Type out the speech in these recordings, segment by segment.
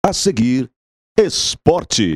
A seguir, esporte.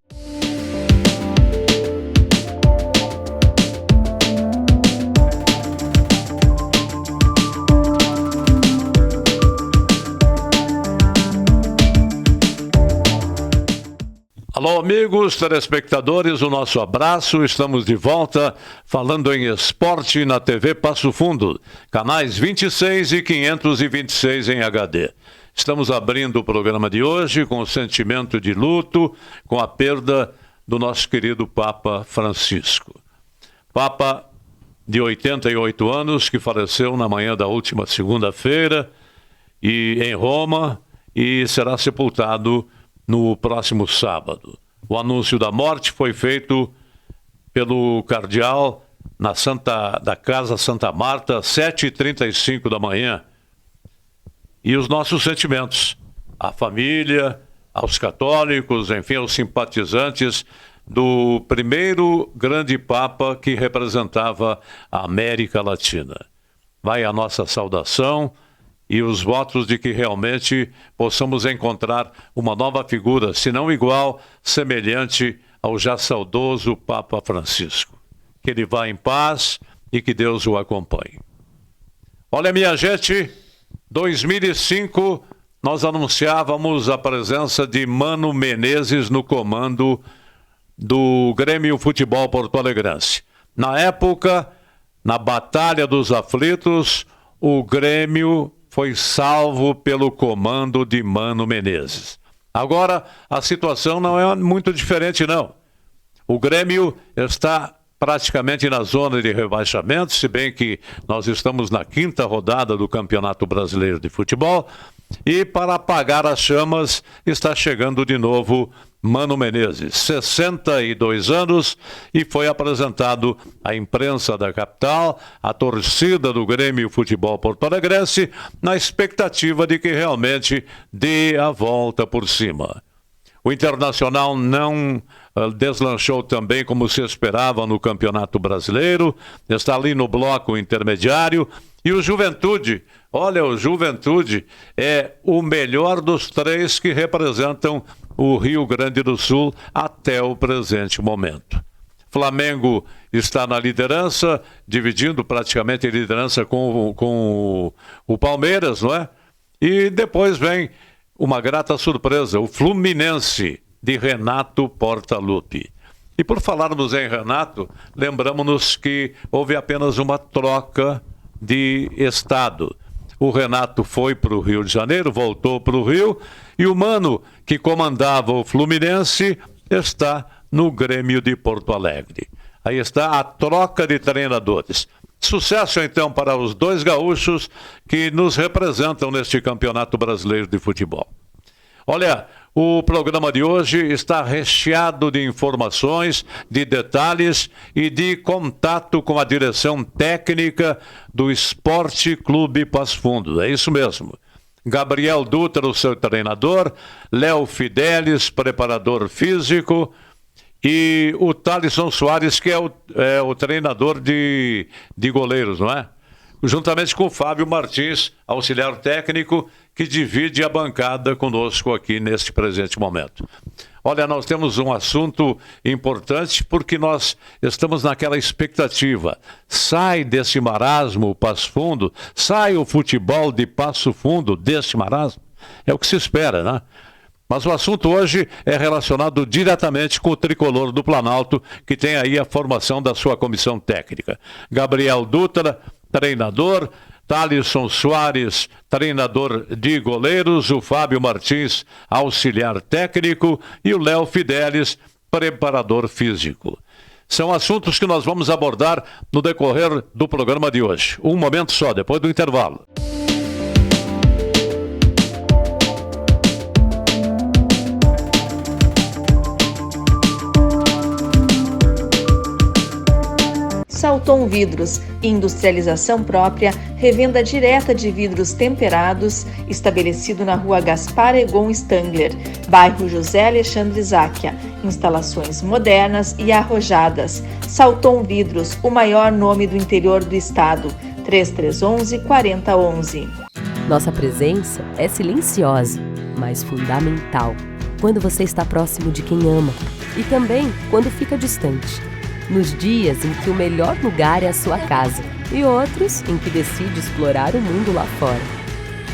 Alô, amigos telespectadores, o nosso abraço. Estamos de volta falando em esporte na TV Passo Fundo, canais 26 e 526 em HD. Estamos abrindo o programa de hoje com o sentimento de luto, com a perda do nosso querido Papa Francisco. Papa de 88 anos, que faleceu na manhã da última segunda-feira em Roma e será sepultado no próximo sábado. O anúncio da morte foi feito pelo cardeal da Casa Santa Marta, às 7h35 da manhã. E os nossos sentimentos, à família, aos católicos, enfim, aos simpatizantes do primeiro grande Papa que representava a América Latina. Vai a nossa saudação e os votos de que realmente possamos encontrar uma nova figura, se não igual, semelhante ao já saudoso Papa Francisco. Que ele vá em paz e que Deus o acompanhe. Olha, minha gente, 2005 nós anunciávamos a presença de Mano Menezes no comando do Grêmio Futebol Porto-Alegrense. Na época, na Batalha dos Aflitos, o Grêmio foi salvo pelo comando de Mano Menezes. Agora, a situação não é muito diferente, não. O Grêmio está praticamente na zona de rebaixamento, se bem que nós estamos na 5ª rodada do Campeonato Brasileiro de Futebol, e para apagar as chamas está chegando de novo Mano Menezes, 62 anos, e foi apresentado à imprensa da capital, à torcida do Grêmio Futebol Porto-Alegrense, na expectativa de que realmente dê a volta por cima. O Internacional não deslanchou também como se esperava no Campeonato Brasileiro, está ali no bloco intermediário, e o Juventude, olha, o Juventude é o melhor dos 3 que representam o Rio Grande do Sul até o presente momento. Flamengo está na liderança, dividindo praticamente a liderança com o Palmeiras, não é? E depois vem uma grata surpresa, o Fluminense, de Renato Portaluppi. E por falarmos em Renato, lembramos-nos que houve apenas uma troca de estado. O Renato foi para o Rio de Janeiro, voltou para o Rio, e o Mano, que comandava o Fluminense, está no Grêmio de Porto Alegre. Aí está a troca de treinadores. Sucesso, então, para os 2 gaúchos que nos representam neste Campeonato Brasileiro de Futebol. Olha, o programa de hoje está recheado de informações, de detalhes e de contato com a direção técnica do Esporte Clube Passo Fundo. É isso mesmo. Gabriel Dutra, o seu treinador, Léo Fidelis, preparador físico, e o Thalisson Soares, que é o treinador de goleiros, não é? Juntamente com o Fábio Martins, auxiliar técnico, que divide a bancada conosco aqui neste presente momento. Olha, nós temos um assunto importante porque nós estamos naquela expectativa. Sai desse marasmo o Passo Fundo? Sai o futebol de Passo Fundo desse marasmo? É o que se espera, né? Mas o assunto hoje é relacionado diretamente com o tricolor do Planalto, que tem aí a formação da sua comissão técnica. Gabriel Dutra, treinador, Thalisson Soares, treinador de goleiros, o Fábio Martins, auxiliar técnico, e o Léo Fidelis, preparador físico. São assuntos que nós vamos abordar no decorrer do programa de hoje. Um momento só, depois do intervalo. Salton Vidros, industrialização própria, revenda direta de vidros temperados, estabelecido na rua Gaspar Egon Stangler, bairro José Alexandre Záquia. Instalações modernas e arrojadas. Salton Vidros, o maior nome do interior do estado. 3311-4011. Nossa presença é silenciosa, mas fundamental. quando você está próximo de quem ama e também quando fica distante. Nos dias em que o melhor lugar é a sua casa e outros em que decide explorar o mundo lá fora.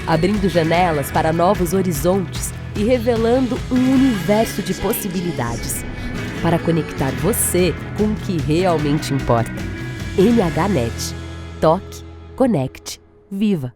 Abrindo janelas para novos horizontes e revelando um universo de possibilidades para conectar você com o que realmente importa. MHNet. Toque, conecte, viva.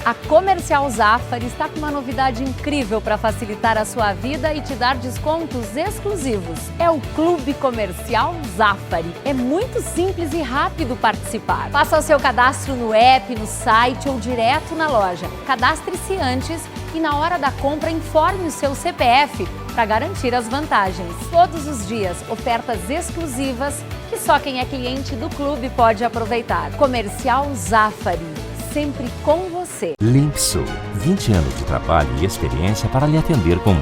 A Comercial Zafari está com uma novidade incrível para facilitar a sua vida e te dar descontos exclusivos. É o Clube Comercial Zafari. É muito simples e rápido participar. Faça o seu cadastro no app, no site ou direto na loja. Cadastre-se antes e na hora da compra informe o seu CPF para garantir as vantagens. Todos os dias, ofertas exclusivas que só quem é cliente do clube pode aproveitar. Comercial Zafari. Sempre com você. Limpsul, 20 anos de trabalho e experiência para lhe atender com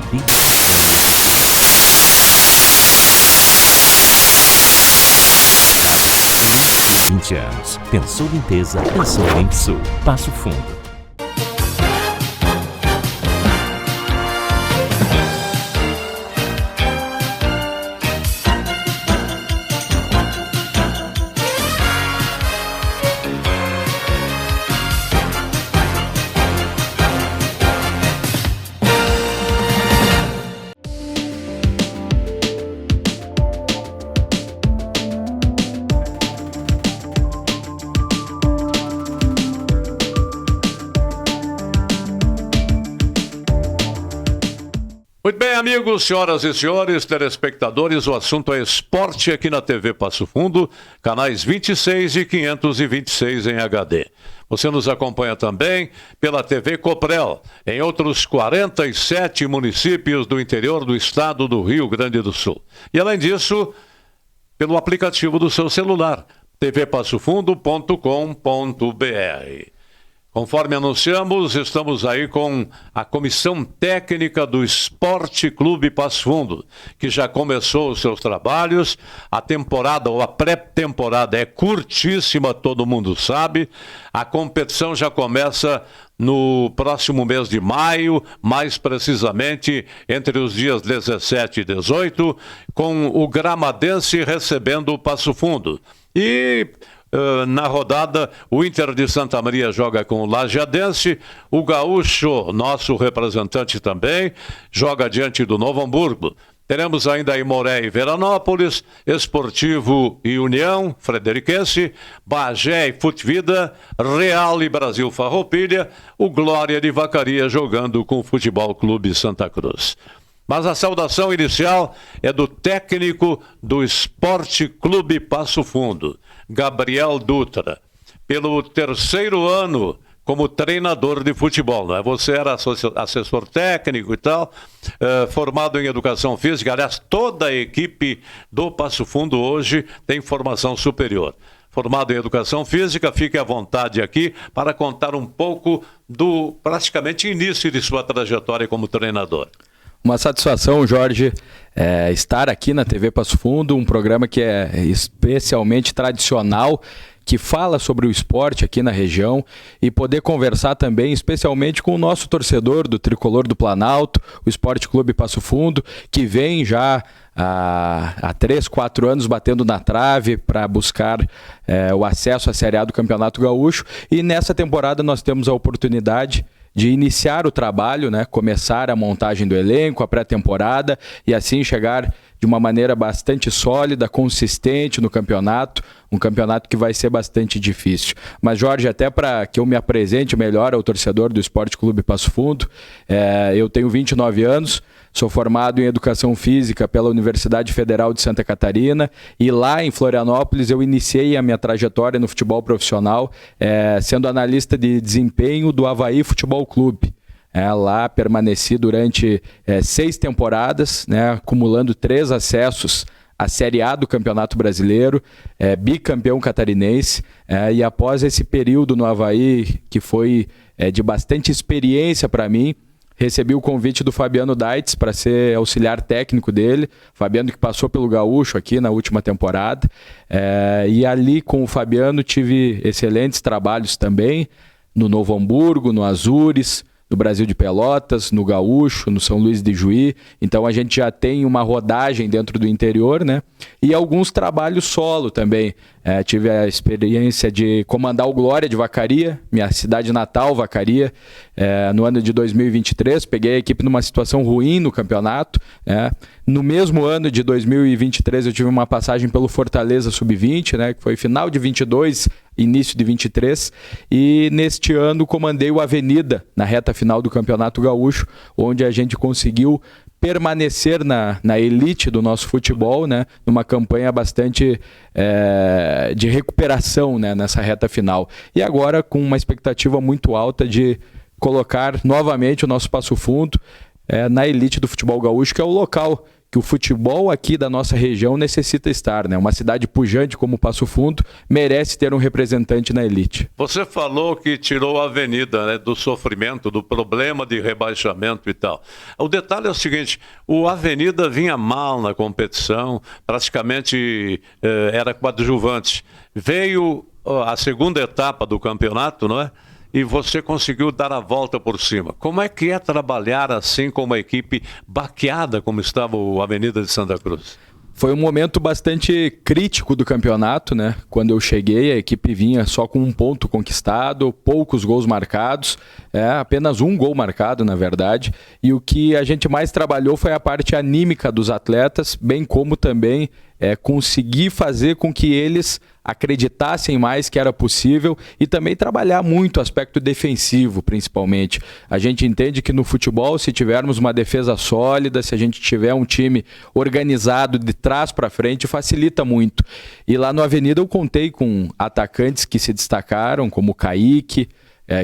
20 anos. Pensou limpeza, pensou Limpsul. Passo Fundo. Muito bem, amigos, senhoras e senhores, telespectadores, o assunto é esporte aqui na TV Passo Fundo, canais 26 e 526 em HD. Você nos acompanha também pela TV Coprel, em outros 47 municípios do interior do estado do Rio Grande do Sul. E além disso, pelo aplicativo do seu celular, tvpassofundo.com.br. Conforme anunciamos, estamos aí com a comissão técnica do Esporte Clube Passo Fundo, que já começou os seus trabalhos. A temporada ou a pré-temporada é curtíssima, todo mundo sabe. A competição já começa no próximo mês de maio, mais precisamente entre os dias 17 e 18, com o Gramadense recebendo o Passo Fundo. E na rodada, o Inter de Santa Maria joga com o Lajeadense, o Gaúcho, nosso representante também, joga diante do Novo Hamburgo. Teremos ainda Imoré e Veranópolis, Esportivo e União, Frederiquense, Bagé e Futvida, Real e Brasil Farroupilha, o Glória de Vacaria jogando com o Futebol Clube Santa Cruz. Mas a saudação inicial é do técnico do Esporte Clube Passo Fundo, Gabriel Dutra, pelo terceiro ano como treinador de futebol, não é? Você era assessor técnico e tal, formado em educação física. Aliás, toda a equipe do Passo Fundo hoje tem formação superior. Formado em educação física, fique à vontade aqui para contar um pouco do praticamente início de sua trajetória como treinador. Uma satisfação, Jorge, estar aqui na TV Passo Fundo, um programa que é especialmente tradicional, que fala sobre o esporte aqui na região, e poder conversar também especialmente com o nosso torcedor do Tricolor do Planalto, o Esporte Clube Passo Fundo, que vem já há 3, 4 anos batendo na trave para buscar o acesso à Série A do Campeonato Gaúcho, e nessa temporada nós temos a oportunidade de iniciar o trabalho, né? Começar a montagem do elenco, a pré-temporada, e assim chegar de uma maneira bastante sólida, consistente no campeonato, um campeonato que vai ser bastante difícil. Mas, Jorge, até para que eu me apresente melhor ao torcedor do Esporte Clube Passo Fundo, eu tenho 29 anos, sou formado em Educação Física pela Universidade Federal de Santa Catarina, e lá em Florianópolis eu iniciei a minha trajetória no futebol profissional, sendo analista de desempenho do Avaí Futebol Clube. Lá permaneci durante 6 temporadas, né, acumulando 3 acessos à Série A do Campeonato Brasileiro, bicampeão catarinense, e após esse período no Avaí, que foi de bastante experiência para mim, recebi o convite do Fabiano Daitz para ser auxiliar técnico dele, Fabiano que passou pelo Gaúcho aqui na última temporada, e ali com o Fabiano tive excelentes trabalhos também, no Novo Hamburgo, no Azures, no Brasil de Pelotas, no Gaúcho, no São Luís de Juí. Então a gente já tem uma rodagem dentro do interior, né? E alguns trabalhos solo também. Tive a experiência de comandar o Glória de Vacaria, minha cidade natal, Vacaria, no ano de 2023. Peguei a equipe numa situação ruim no campeonato. No mesmo ano de 2023 eu tive uma passagem pelo Fortaleza Sub-20, né, que foi final de 22, início de 23, e neste ano comandei o Avenida na reta final do Campeonato Gaúcho, onde a gente conseguiu permanecer na elite do nosso futebol, né, numa campanha bastante de recuperação, né, nessa reta final. E agora com uma expectativa muito alta de colocar novamente o nosso Passo Fundo na elite do futebol gaúcho, que é o local que o futebol aqui da nossa região necessita estar, né? Uma cidade pujante como Passo Fundo merece ter um representante na elite. Você falou que tirou a Avenida, né, do sofrimento, do problema de rebaixamento e tal. O detalhe é o seguinte, o Avenida vinha mal na competição, praticamente era coadjuvante. Veio a segunda etapa do campeonato, não é? E você conseguiu dar a volta por cima. Como é que é trabalhar assim com uma equipe baqueada como estava o Avenida de Santa Cruz? Foi um momento bastante crítico do campeonato, né? Quando eu cheguei, a equipe vinha só com 1 ponto conquistado, poucos gols marcados, apenas 1 gol marcado, na verdade. E o que a gente mais trabalhou foi a parte anímica dos atletas, bem como também conseguir fazer com que eles acreditassem mais que era possível e também trabalhar muito o aspecto defensivo, principalmente. A gente entende que no futebol, se tivermos uma defesa sólida, se a gente tiver um time organizado de trás para frente, facilita muito. E lá no Avenida eu contei com atacantes que se destacaram, como o Kaique,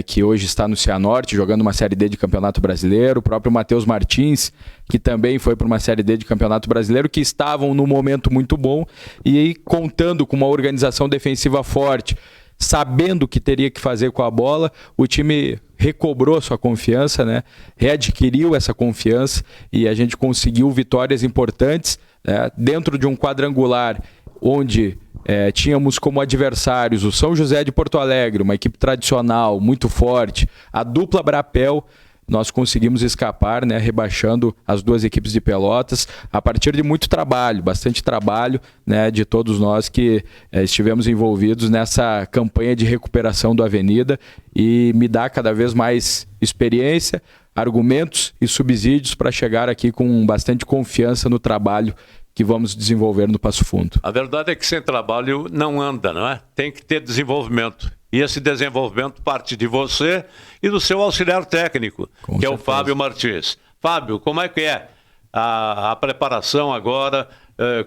que hoje está no Cianorte, jogando uma Série D de Campeonato Brasileiro, o próprio Matheus Martins, que também foi para uma Série D de Campeonato Brasileiro, que estavam num momento muito bom e aí, contando com uma organização defensiva forte, sabendo o que teria que fazer com a bola, o time recobrou sua confiança, né? Readquiriu essa confiança e a gente conseguiu vitórias importantes dentro de um quadrangular onde tínhamos como adversários o São José de Porto Alegre, uma equipe tradicional, muito forte, a dupla Brapel. Nós conseguimos escapar, né, rebaixando as 2 equipes de Pelotas, a partir de muito trabalho, bastante trabalho, né, de todos nós que estivemos envolvidos nessa campanha de recuperação do Avenida, e me dá cada vez mais experiência, argumentos e subsídios para chegar aqui com bastante confiança no trabalho que vamos desenvolver no Passo Fundo. A verdade é que sem trabalho não anda, não é? Tem que ter desenvolvimento. E esse desenvolvimento parte de você e do seu auxiliar técnico, que é o Fábio Martins. Fábio, como é que é a preparação agora,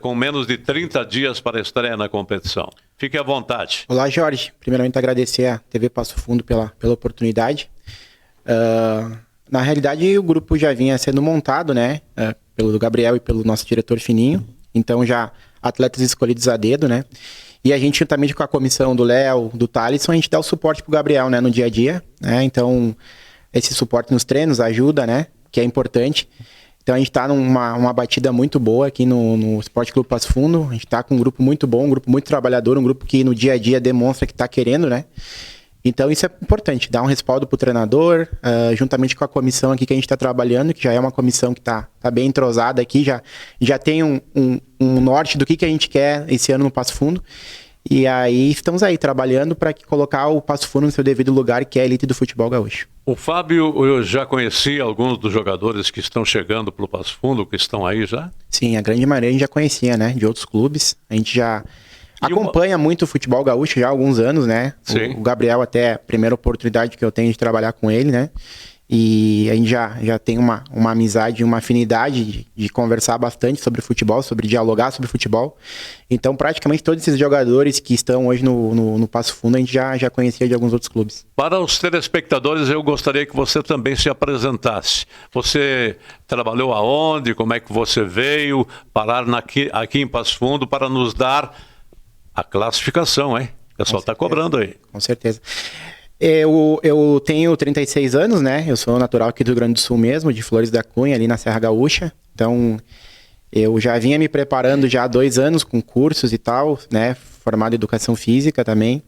com menos de 30 dias para a estreia na competição? Fique à vontade. Olá, Jorge. Primeiramente agradecer a TV Passo Fundo pela oportunidade. Na realidade, o grupo já vinha sendo montado, né? Pelo Gabriel e pelo nosso diretor Fininho. Então, já atletas escolhidos a dedo, né? E a gente, juntamente com a comissão do Léo, do Thalisson, a gente dá o suporte pro Gabriel, né? No dia a dia, né? Então, esse suporte nos treinos ajuda, né? Que é importante. Então, a gente tá numa batida muito boa aqui no Esporte Clube Passo Fundo. A gente tá com um grupo muito bom, um grupo muito trabalhador, um grupo que no dia a dia demonstra que tá querendo, né? Então isso é importante, dar um respaldo para o treinador, juntamente com a comissão aqui que a gente está trabalhando, que já é uma comissão que está bem entrosada aqui, já tem um norte do que a gente quer esse ano no Passo Fundo. E aí estamos aí trabalhando para colocar o Passo Fundo no seu devido lugar, que é a elite do futebol gaúcho. O Fábio, eu já conheci alguns dos jogadores que estão chegando para o Passo Fundo, que estão aí já? Sim, a grande maioria a gente já conhecia, né, de outros clubes. A gente já acompanha muito o futebol gaúcho já há alguns anos, né? Sim. O Gabriel até a primeira oportunidade que eu tenho de trabalhar com ele, né? E a gente já tem uma amizade, uma afinidade de conversar bastante sobre futebol, sobre dialogar sobre futebol. Então, praticamente todos esses jogadores que estão hoje no Passo Fundo, a gente já conhecia de alguns outros clubes. Para os telespectadores, eu gostaria que você também se apresentasse. Você trabalhou aonde? Como é que você veio parar aqui em Passo Fundo para nos dar a classificação, hein? O pessoal está cobrando aí. Com certeza. Eu tenho 36 anos, né? Eu sou natural aqui do Rio Grande do Sul mesmo, de Flores da Cunha, ali na Serra Gaúcha. Então, eu já vinha me preparando já há 2 anos com cursos e tal, né? Formado em Educação Física também.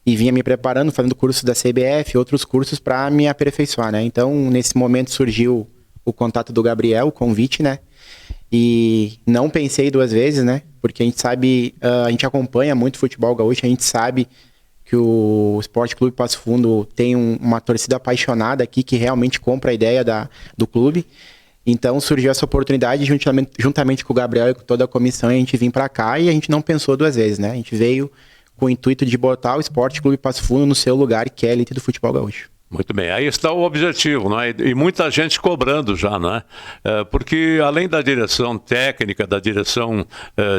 e vinha me preparando, fazendo cursos da CBF, outros cursos para me aperfeiçoar, né? Então, nesse momento surgiu o contato do Gabriel, o convite, né? E não pensei 2 vezes, né? Porque a gente sabe, a gente acompanha muito futebol gaúcho, a gente sabe que o Esporte Clube Passo Fundo tem uma torcida apaixonada aqui, que realmente compra a ideia do clube. Então surgiu essa oportunidade juntamente com o Gabriel e com toda a comissão, a gente vir para cá e a gente não pensou 2 vezes, né? A gente veio com o intuito de botar o Esporte Clube Passo Fundo no seu lugar, que é a elite do futebol gaúcho. Muito bem, aí está o objetivo, não é? E muita gente cobrando já, não é? Porque além da direção técnica, da direção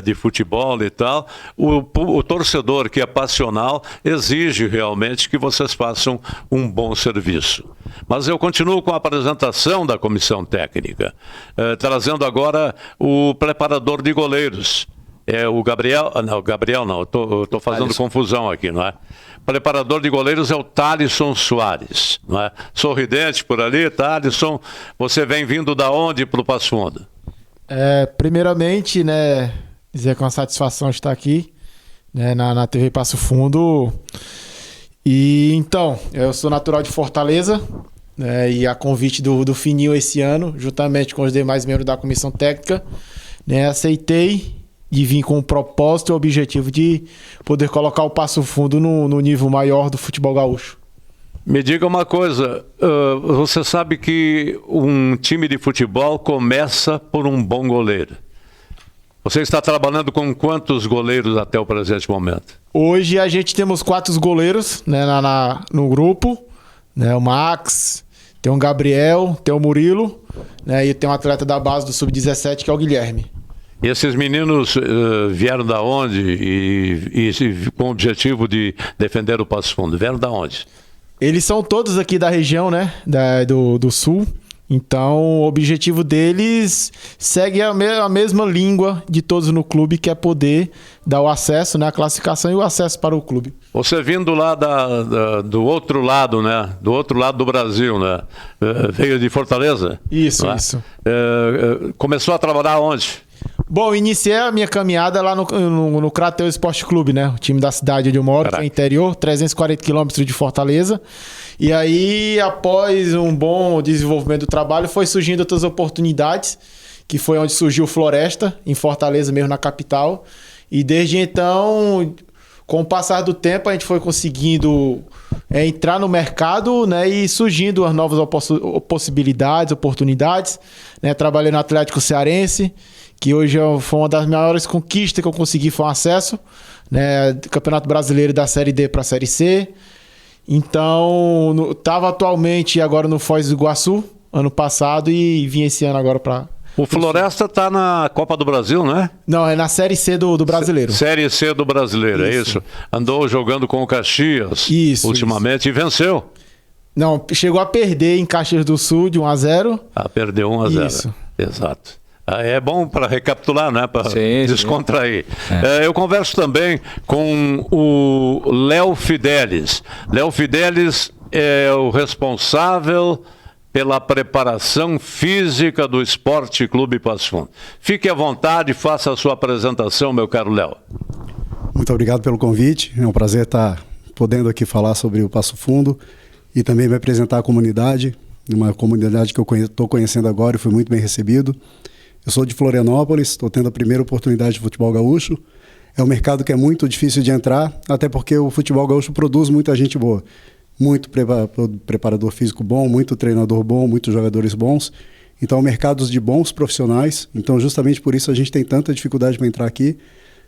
de futebol e tal, o torcedor que é passional exige realmente que vocês façam um bom serviço. Mas eu continuo com a apresentação da comissão técnica, trazendo agora o preparador de goleiros. É o Gabriel, não, eu estou fazendo Thalisson. confusão aqui, não é? Preparador de goleiros é o Thalisson Soares, não é? Sorridente por ali, Thalisson, você vem vindo da onde para o Passo Fundo? Primeiramente, né, dizer que é uma satisfação estar aqui, né, na TV Passo Fundo. E então, eu sou natural de Fortaleza, né, e a convite do Fininho esse ano, juntamente com os demais membros da comissão técnica, né, aceitei e vim com o propósito e o objetivo de poder colocar o Passo Fundo no nível maior do futebol gaúcho. Me diga uma coisa, você sabe que um time de futebol começa por um bom goleiro. Você está trabalhando com quantos goleiros até o presente momento? Hoje a gente temos 4 goleiros, né, no grupo, né, o Max, tem o Gabriel, tem o Murilo, né, e tem um atleta da base do Sub-17 que é o Guilherme. E esses meninos vieram da onde e com o objetivo de defender o Passo Fundo? Vieram da onde? Eles são todos aqui da região, né, do Sul. Então, o objetivo deles segue a mesma língua de todos no clube, que é poder dar o acesso, né, a classificação e o acesso para o clube. Você vindo lá do outro lado, né, do outro lado do Brasil, né, veio de Fortaleza? Isso, né? isso. Começou a trabalhar onde? Bom, iniciei a minha caminhada lá no Crateus Esporte Clube, né? O time da cidade onde eu moro, que é interior, 340 quilômetros de Fortaleza. E aí, após um bom desenvolvimento do trabalho, foi surgindo outras oportunidades, que foi onde surgiu o Floresta, em Fortaleza mesmo, na capital. E desde então, com o passar do tempo, a gente foi conseguindo entrar no mercado, né? E surgindo as novas possibilidades, oportunidades, né? Trabalhei no Atlético Cearense, que hoje foi uma das maiores conquistas que eu consegui, foi um acesso, né, do Campeonato Brasileiro da Série D para a Série C. Então, estava atualmente agora no Foz do Iguaçu, ano passado, e vim esse ano agora para... O Floresta está na Copa do Brasil, não é? Não, é na Série C do Brasileiro. Série C do Brasileiro, é isso? Andou jogando com o Caxias ultimamente e venceu. Não, chegou a perder em Caxias do Sul de 1-0. Perdeu 1-0. Isso. Exato. É bom para recapitular, né? Para descontrair. Sim. Eu converso também com o Léo Fidelis. Léo Fidelis é o responsável pela preparação física do Esporte Clube Passo Fundo. Fique à vontade, faça a sua apresentação, meu caro Léo. Muito obrigado pelo convite. É um prazer estar podendo aqui falar sobre o Passo Fundo e também me apresentar à comunidade, uma comunidade que eu estou conhecendo agora e fui muito bem recebido. Eu sou de Florianópolis, estou tendo a primeira oportunidade de futebol gaúcho. É um mercado que é muito difícil de entrar, até porque o futebol gaúcho produz muita gente boa. Muito preparador físico bom, muito treinador bom, muitos jogadores bons. Então, mercados de bons profissionais. Então, justamente por isso a gente tem tanta dificuldade para entrar aqui.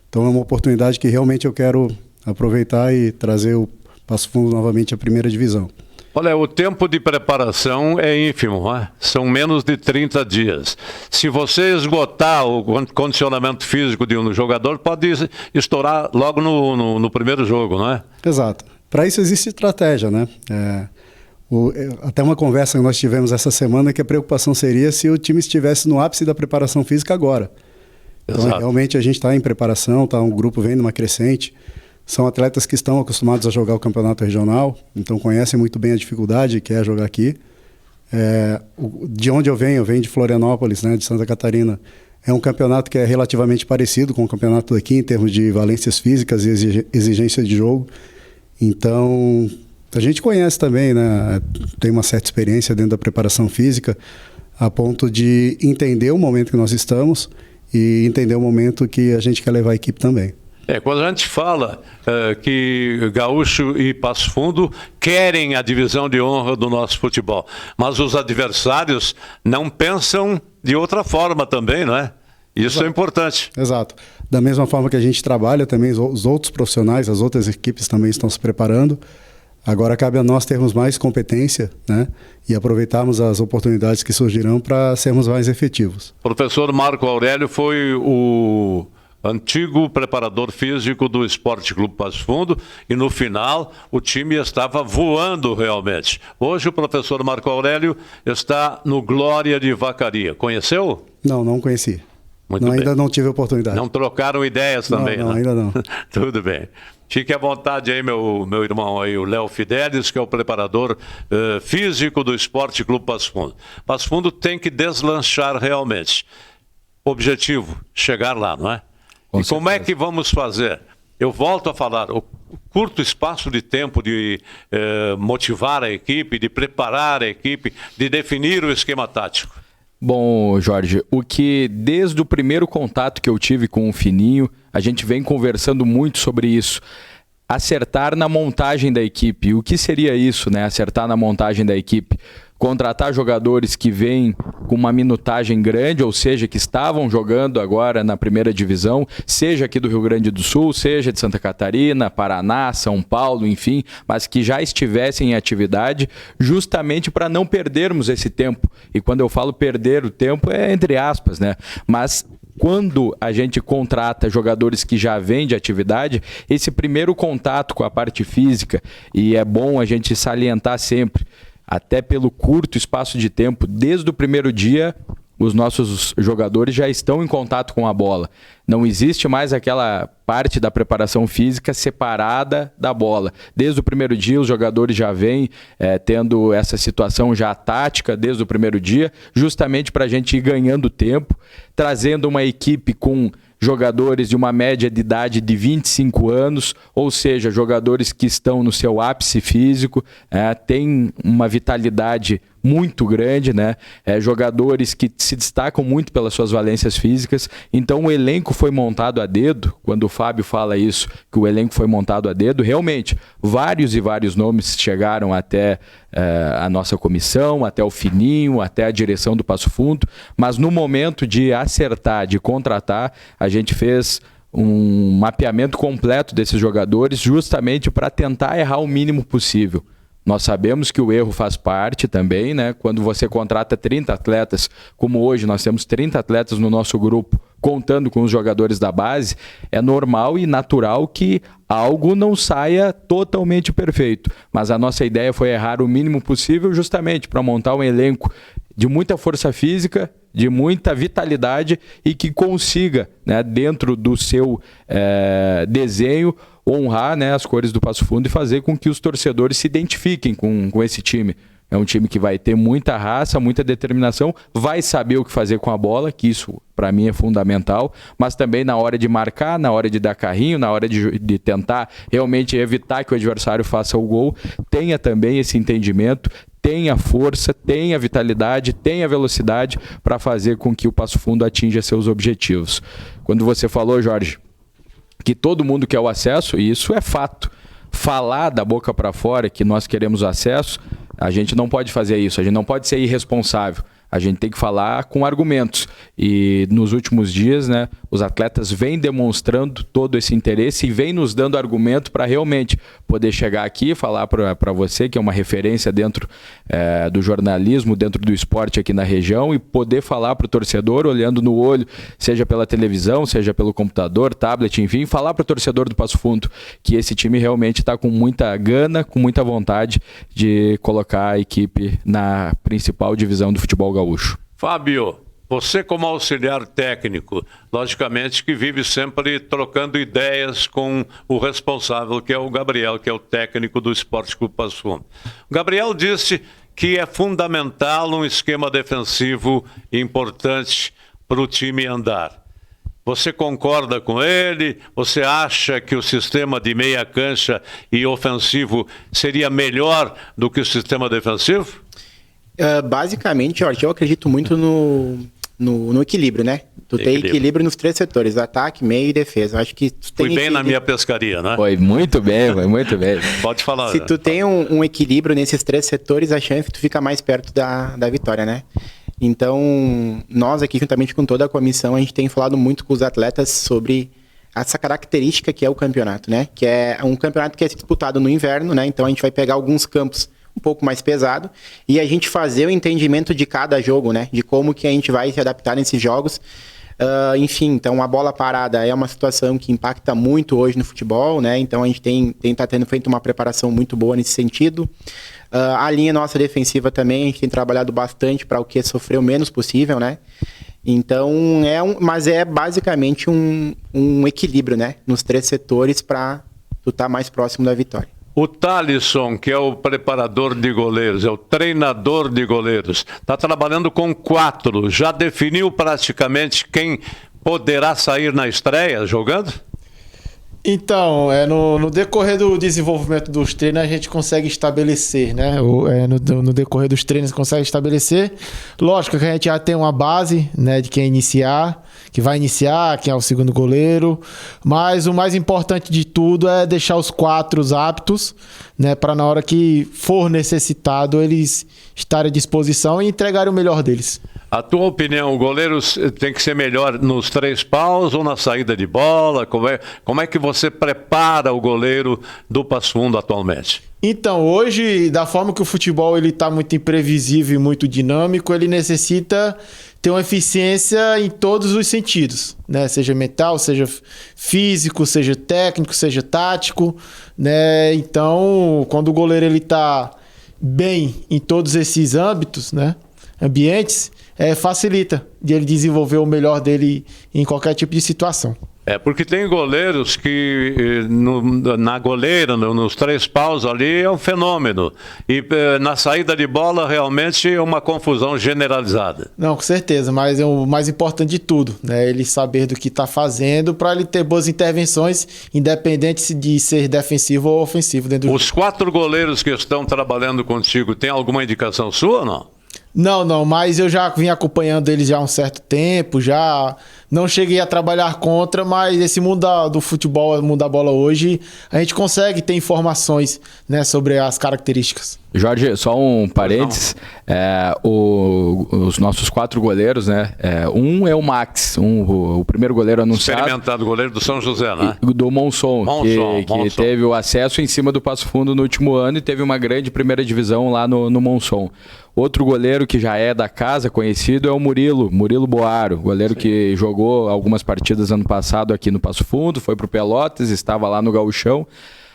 Então, é uma oportunidade que realmente eu quero aproveitar e trazer o Passo Fundo novamente à primeira divisão. Olha, o tempo de preparação é ínfimo, né? São menos de 30 dias. Se você esgotar o condicionamento físico de um jogador, pode estourar logo no primeiro jogo, não é? Exato. Para isso existe estratégia, né? Até uma conversa que nós tivemos essa semana que a preocupação seria se o time estivesse no ápice da preparação física agora. Então, realmente a gente está em preparação, um grupo vem numa crescente. São atletas que estão acostumados a jogar o campeonato regional, então conhecem muito bem a dificuldade que é jogar aqui. De onde eu venho de Florianópolis, né, de Santa Catarina. É um campeonato que é relativamente parecido com o campeonato daqui em termos de valências físicas e exigência de jogo. Então, a gente conhece também, né? Tem uma certa experiência dentro da preparação física, a ponto de entender o momento que nós estamos e entender o momento que a gente quer levar a equipe também. Quando a gente fala que Gaúcho e Passo Fundo querem a divisão de honra do nosso futebol, mas os adversários não pensam de outra forma também, não é? Isso é importante. Exato. Da mesma forma que a gente trabalha também, os outros profissionais, as outras equipes também estão se preparando. Agora cabe a nós termos mais competência, né? E aproveitarmos as oportunidades que surgirão para sermos mais efetivos. O professor Marco Aurélio foi o antigo preparador físico do Esporte Clube Passo Fundo e no final o time estava voando realmente. Hoje o professor Marco Aurélio está no Glória de Vacaria. Conheceu? Não conheci. Muito bem. Ainda não tive a oportunidade. Não trocaram ideias também, não, né? ainda não. Tudo bem. Fique à vontade aí, meu irmão aí, o Léo Fidelis, que é o preparador físico do Esporte Clube Passo Fundo. Passo Fundo tem que deslanchar realmente. Objetivo, chegar lá, não é? Como é que vamos fazer? Eu volto a falar, o curto espaço de tempo de motivar a equipe, de preparar a equipe, de definir o esquema tático. Bom, Jorge, o que desde o primeiro contato que eu tive com o Fininho, a gente vem conversando muito sobre isso. Acertar na montagem da equipe. O que seria isso, né? Acertar na montagem da equipe. Contratar jogadores que vêm com uma minutagem grande, ou seja, que estavam jogando agora na primeira divisão, seja aqui do Rio Grande do Sul, seja de Santa Catarina, Paraná, São Paulo, enfim, mas que já estivessem em atividade, justamente para não perdermos esse tempo. E quando eu falo perder o tempo, é entre aspas, né? Mas quando a gente contrata jogadores que já vêm de atividade, esse primeiro contato com a parte física, e é bom a gente salientar sempre, até pelo curto espaço de tempo, desde o primeiro dia, os nossos jogadores já estão em contato com a bola. Não existe mais aquela parte da preparação física separada da bola. Desde o primeiro dia, os jogadores já vêm tendo essa situação já tática desde o primeiro dia, justamente para a gente ir ganhando tempo, trazendo uma equipe com jogadores de uma média de idade de 25 anos, ou seja, jogadores que estão no seu ápice físico, têm uma vitalidade muito grande, né? Jogadores que se destacam muito pelas suas valências físicas. Então o elenco foi montado a dedo. Quando o Fábio fala isso, que o elenco foi montado a dedo, realmente vários e vários nomes chegaram até a nossa comissão, até o Fininho, até a direção do Passo Fundo, mas no momento de acertar, de contratar, a gente fez um mapeamento completo desses jogadores justamente para tentar errar o mínimo possível. Nós sabemos que o erro faz parte também, né? Quando você contrata 30 atletas, como hoje nós temos 30 atletas no nosso grupo, contando com os jogadores da base, é normal e natural que algo não saia totalmente perfeito. Mas a nossa ideia foi errar o mínimo possível justamente para montar um elenco de muita força física, de muita vitalidade e que consiga, né, dentro do seu desenho, honrar, né, as cores do Passo Fundo e fazer com que os torcedores se identifiquem com esse time. É um time que vai ter muita raça, muita determinação, vai saber o que fazer com a bola, que isso para mim é fundamental, mas também na hora de marcar, na hora de dar carrinho, na hora de tentar realmente evitar que o adversário faça o gol, tenha também esse entendimento, tenha força, tenha vitalidade, tenha velocidade para fazer com que o Passo Fundo atinja seus objetivos. Quando você falou, Jorge, que todo mundo quer o acesso, e isso é fato. Falar da boca para fora que nós queremos o acesso, a gente não pode fazer isso, a gente não pode ser irresponsável. A gente tem que falar com argumentos. E nos últimos dias, né, os atletas vêm demonstrando todo esse interesse e vêm nos dando argumento para realmente poder chegar aqui e falar para você, que é uma referência dentro do jornalismo, dentro do esporte aqui na região, e poder falar para o torcedor, olhando no olho, seja pela televisão, seja pelo computador, tablet, enfim, falar para o torcedor do Passo Fundo que esse time realmente está com muita gana, com muita vontade de colocar a equipe na principal divisão do futebol gaúcho. Fábio, você como auxiliar técnico, logicamente que vive sempre trocando ideias com o responsável, que é o Gabriel, que é o técnico do Esporte Clube Passo Fundo. O Gabriel disse que é fundamental um esquema defensivo importante para o time andar. Você concorda com ele? Você acha que o sistema de meia cancha e ofensivo seria melhor do que o sistema defensivo? Basicamente, Jorge, eu acredito muito no equilíbrio, né? Tu tem equilíbrio nos 3 setores, ataque, meio e defesa. Eu acho que tu tem Fui bem na minha pescaria, né? Foi muito bem. Pode falar. Se tu tem um equilíbrio nesses 3 setores, a chance tu fica mais perto da vitória, né? Então, nós aqui, juntamente com toda a comissão, a gente tem falado muito com os atletas sobre essa característica que é o campeonato, né? Que é um campeonato que é disputado no inverno, né? Então, a gente vai pegar alguns campos um pouco mais pesado e a gente fazer o entendimento de cada jogo, né? De como que a gente vai se adaptar nesses jogos. Enfim, então a bola parada é uma situação que impacta muito hoje no futebol, né? Então a gente tem tendo feito uma preparação muito boa nesse sentido. A linha nossa defensiva também, a gente tem trabalhado bastante para o que sofrer o menos possível, né? Então, mas é basicamente um equilíbrio, né? Nos 3 setores para tu estar mais próximo da vitória. O Thalisson, que é o preparador de goleiros, é o treinador de goleiros, está trabalhando com 4. Já definiu praticamente quem poderá sair na estreia jogando? Então, no decorrer do desenvolvimento dos treinos, a gente consegue estabelecer, né? No decorrer dos treinos, consegue estabelecer. Lógico que a gente já tem uma base, né, de quem vai iniciar, quem é o segundo goleiro. Mas o mais importante de tudo é deixar os 4 aptos, né, para na hora que for necessitado, eles estarem à disposição e entregarem o melhor deles. A tua opinião, o goleiro tem que ser melhor nos 3 paus ou na saída de bola? Como é que você prepara o goleiro do Passo Fundo atualmente? Então, hoje, da forma que o futebol está muito imprevisível e muito dinâmico, ele necessita ter uma eficiência em todos os sentidos, né? Seja mental, seja físico, seja técnico, seja tático, né? Então, quando o goleiro está bem em todos esses âmbitos, né, ambientes, facilita de ele desenvolver o melhor dele em qualquer tipo de situação. Porque tem goleiros que na goleira, nos 3 paus ali, é um fenômeno. E na saída de bola, realmente é uma confusão generalizada. Não, com certeza, mas é o mais importante de tudo, né? Ele saber do que está fazendo para ele ter boas intervenções, independente de ser defensivo ou ofensivo dentro do jogo. Os 4 goleiros que estão trabalhando contigo, tem alguma indicação sua ou não? Não, mas eu já vim acompanhando eles já há um certo tempo, já não cheguei a trabalhar contra, mas esse mundo do futebol, mundo da bola hoje, a gente consegue ter informações, né, sobre as características. Jorge, só um parênteses, os nossos 4 goleiros, né, um é o Max, o primeiro goleiro anunciado. Experimentado goleiro do São José, né? Do Monson, que teve o acesso em cima do Passo Fundo no último ano e teve uma grande primeira divisão lá no Monson. Outro goleiro que já é da casa, conhecido, é o Murilo Boaro, goleiro que jogou algumas partidas ano passado aqui no Passo Fundo, foi pro Pelotas, estava lá no Gauchão.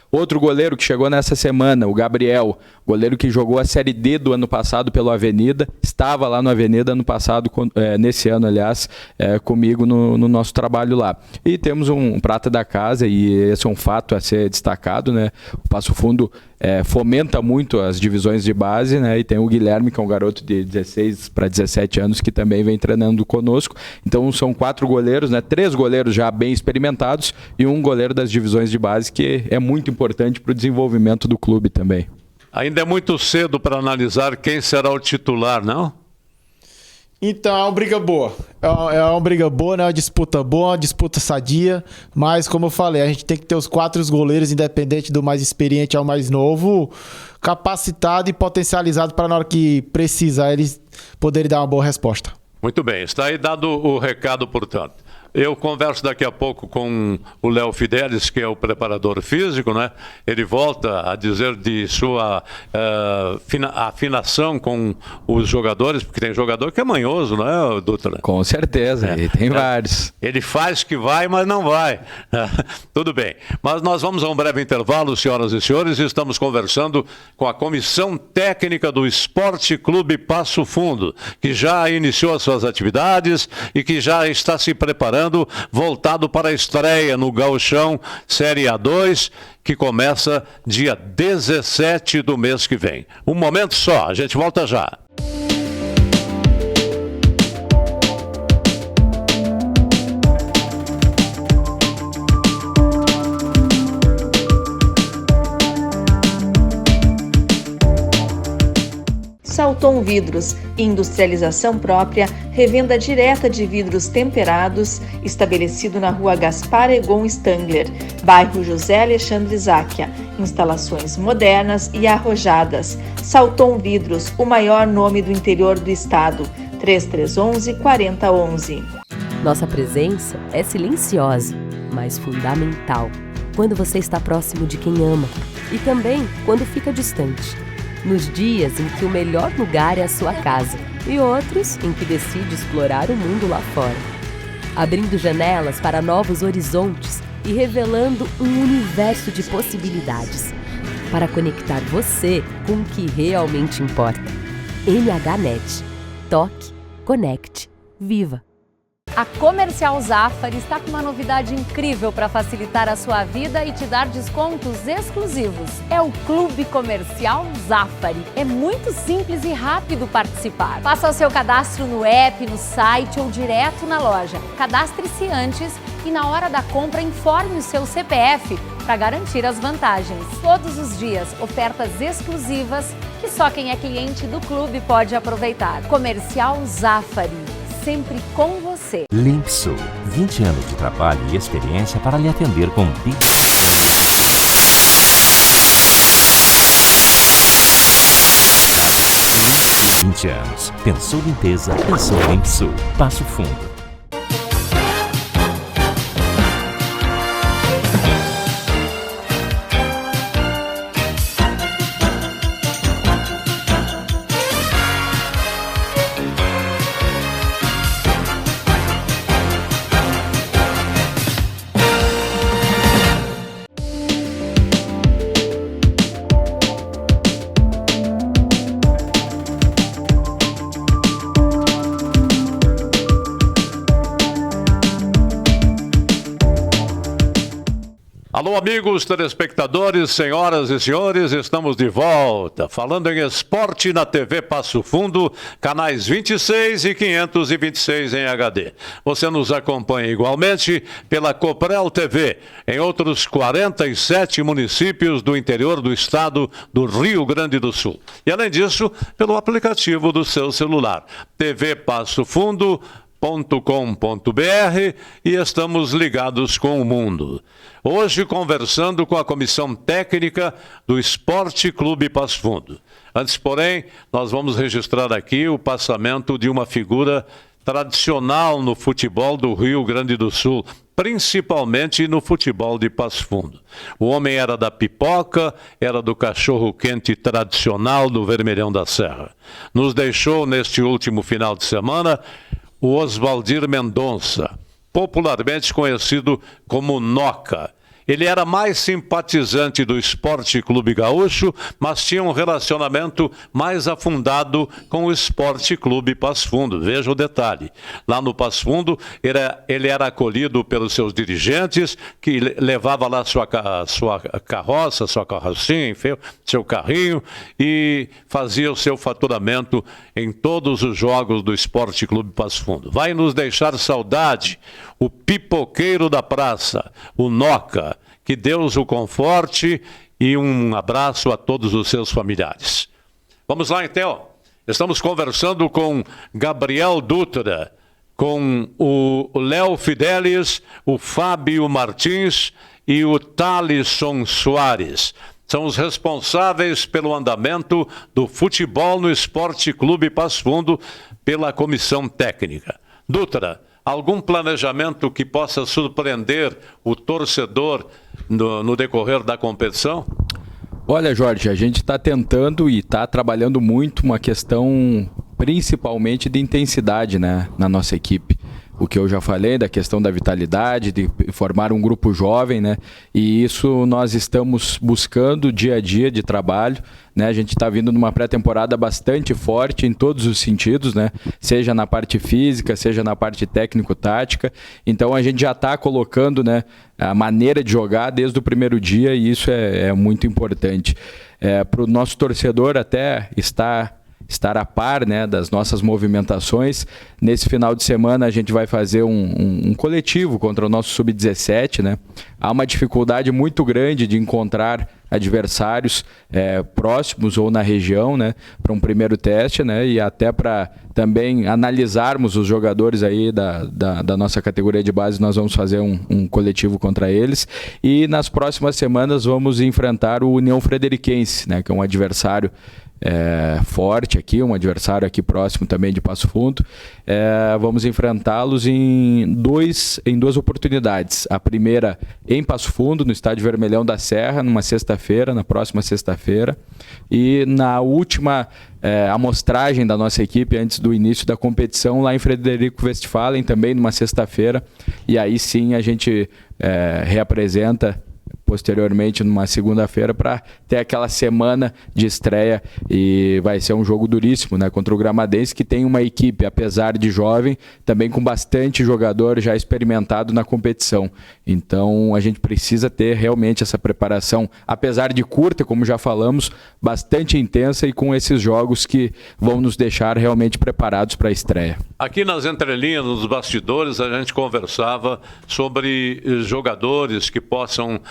Outro goleiro que chegou nessa semana, o Gabriel, goleiro que jogou a Série D do ano passado pelo Avenida, estava lá no Avenida ano passado, nesse ano, aliás, comigo no nosso trabalho lá. E temos um prata da casa, e esse é um fato a ser destacado, né? O Passo Fundo fomenta muito as divisões de base, né? E tem o Guilherme, que é um garoto de 16 para 17 anos, que também vem treinando conosco. Então são 4 goleiros, né? 3 goleiros já bem experimentados e um goleiro das divisões de base, que é muito importante para o desenvolvimento do clube também. Ainda é muito cedo para analisar quem será o titular, não? Então, é uma briga boa. É uma briga boa, né? Uma disputa boa, uma disputa sadia. Mas, como eu falei, a gente tem que ter os 4 goleiros, independente do mais experiente ao mais novo, capacitado e potencializado para, na hora que precisar, eles poderem dar uma boa resposta. Muito bem, está aí dado o recado, portanto. Eu converso daqui a pouco com o Léo Fidelis, que é o preparador físico, né? Ele volta a dizer de sua afinação com os jogadores, porque tem jogador que é manhoso, né, Dutra? Com certeza, e tem vários. Ele faz que vai, mas não vai. Tudo bem. Mas nós vamos a um breve intervalo, senhoras e senhores, e estamos conversando com a Comissão Técnica do Esporte Clube Passo Fundo, que já iniciou as suas atividades e que já está se preparando, voltado para a estreia no Gauchão Série A2, que começa dia 17 do mês que vem. Um momento só, a gente volta já. Salton Vidros, industrialização própria, revenda direta de vidros temperados, estabelecido na Rua Gaspar Egon Stangler, bairro José Alexandre Záquia. Instalações modernas e arrojadas. Salton Vidros, o maior nome do interior do estado. 3311-4011. Nossa presença é silenciosa, mas fundamental. Quando você está próximo de quem ama e também quando fica distante. Nos dias em que o melhor lugar é a sua casa e outros em que decide explorar o mundo lá fora. Abrindo janelas para novos horizontes e revelando um universo de possibilidades para conectar você com o que realmente importa. MHNet. Toque, conecte, viva. A Comercial Zafari está com uma novidade incrível para facilitar a sua vida e te dar descontos exclusivos. É o Clube Comercial Zafari. É muito simples e rápido participar. Faça o seu cadastro no app, no site ou direto na loja. Cadastre-se antes e na hora da compra informe o seu CPF para garantir as vantagens. Todos os dias, ofertas exclusivas que só quem é cliente do clube pode aproveitar. Comercial Zafari. Sempre com você. Limpsul, 20 anos de trabalho e experiência para lhe atender com Big... 20 anos. Pensou limpeza, pensou Limpsul. Passo Fundo. Alô, amigos telespectadores, senhoras e senhores, estamos de volta, falando em esporte na TV Passo Fundo, canais 26 e 526 em HD. Você nos acompanha igualmente pela Coprel TV, em outros 47 municípios do interior do estado do Rio Grande do Sul. E, além disso, pelo aplicativo do seu celular, TV Passo Fundo, .com.br, e estamos ligados com o mundo. Hoje conversando com a comissão técnica do Esporte Clube Passo Fundo. Antes, porém, nós vamos registrar aqui o passamento de uma figura tradicional no futebol do Rio Grande do Sul, principalmente no futebol de Passo Fundo. O homem era da pipoca, era do cachorro-quente tradicional do Vermelhão da Serra. Nos deixou neste último final de semana o Oswaldir Mendonça, popularmente conhecido como Noca. Ele era mais simpatizante do Esporte Clube Gaúcho, mas tinha um relacionamento mais afundado com o Esporte Clube Passo Fundo. Veja o detalhe. Lá no Passo Fundo, ele era acolhido pelos seus dirigentes, que levava lá sua carroça, sua carrocinha, enfim, seu carrinho, e fazia o seu faturamento em todos os jogos do Esporte Clube Passo Fundo. Vai nos deixar saudade o pipoqueiro da praça, o Noca. Que Deus o conforte e um abraço a todos os seus familiares. Vamos lá, então. Estamos conversando com Gabriel Dutra, com o Léo Fidelis, o Fábio Martins e o Thalisson Soares. São os responsáveis pelo andamento do futebol no Esporte Clube Passo Fundo pela comissão técnica. Dutra, algum planejamento que possa surpreender o torcedor no decorrer da competição? Olha, Jorge, a gente está tentando e está trabalhando muito uma questão principalmente de intensidade, né, na nossa equipe. O que eu já falei da questão da vitalidade, de formar um grupo jovem, né? E isso nós estamos buscando dia a dia de trabalho, né? A gente está vindo numa pré-temporada bastante forte em todos os sentidos, né? Seja na parte física, seja na parte técnico-tática. Então a gente já está colocando, né, a maneira de jogar desde o primeiro dia, e isso é muito importante. Para o nosso torcedor até estar a par, né, das nossas movimentações. Nesse final de semana a gente vai fazer um coletivo contra o nosso Sub-17, né? Há uma dificuldade muito grande de encontrar adversários próximos ou na região, né, para um primeiro teste, né, e até para também analisarmos os jogadores aí da nossa categoria de base. Nós vamos fazer um coletivo contra eles, e nas próximas semanas vamos enfrentar o União Frederiquense, né, que é um adversário forte aqui, um adversário aqui próximo também de Passo Fundo. Vamos enfrentá-los em duas oportunidades. A primeira em Passo Fundo, no Estádio Vermelhão da Serra, na próxima sexta-feira, e na última amostragem da nossa equipe antes do início da competição lá em Frederico Westphalen, também numa sexta-feira, e aí sim a gente reapresenta posteriormente numa segunda-feira para ter aquela semana de estreia, e vai ser um jogo duríssimo, né, contra o Gramadense, que tem uma equipe, apesar de jovem, também com bastante jogador já experimentado na competição. Então a gente precisa ter realmente essa preparação, apesar de curta, como já falamos, bastante intensa, e com esses jogos que vão nos deixar realmente preparados para a estreia. Aqui nas entrelinhas, nos bastidores, a gente conversava sobre jogadores que possam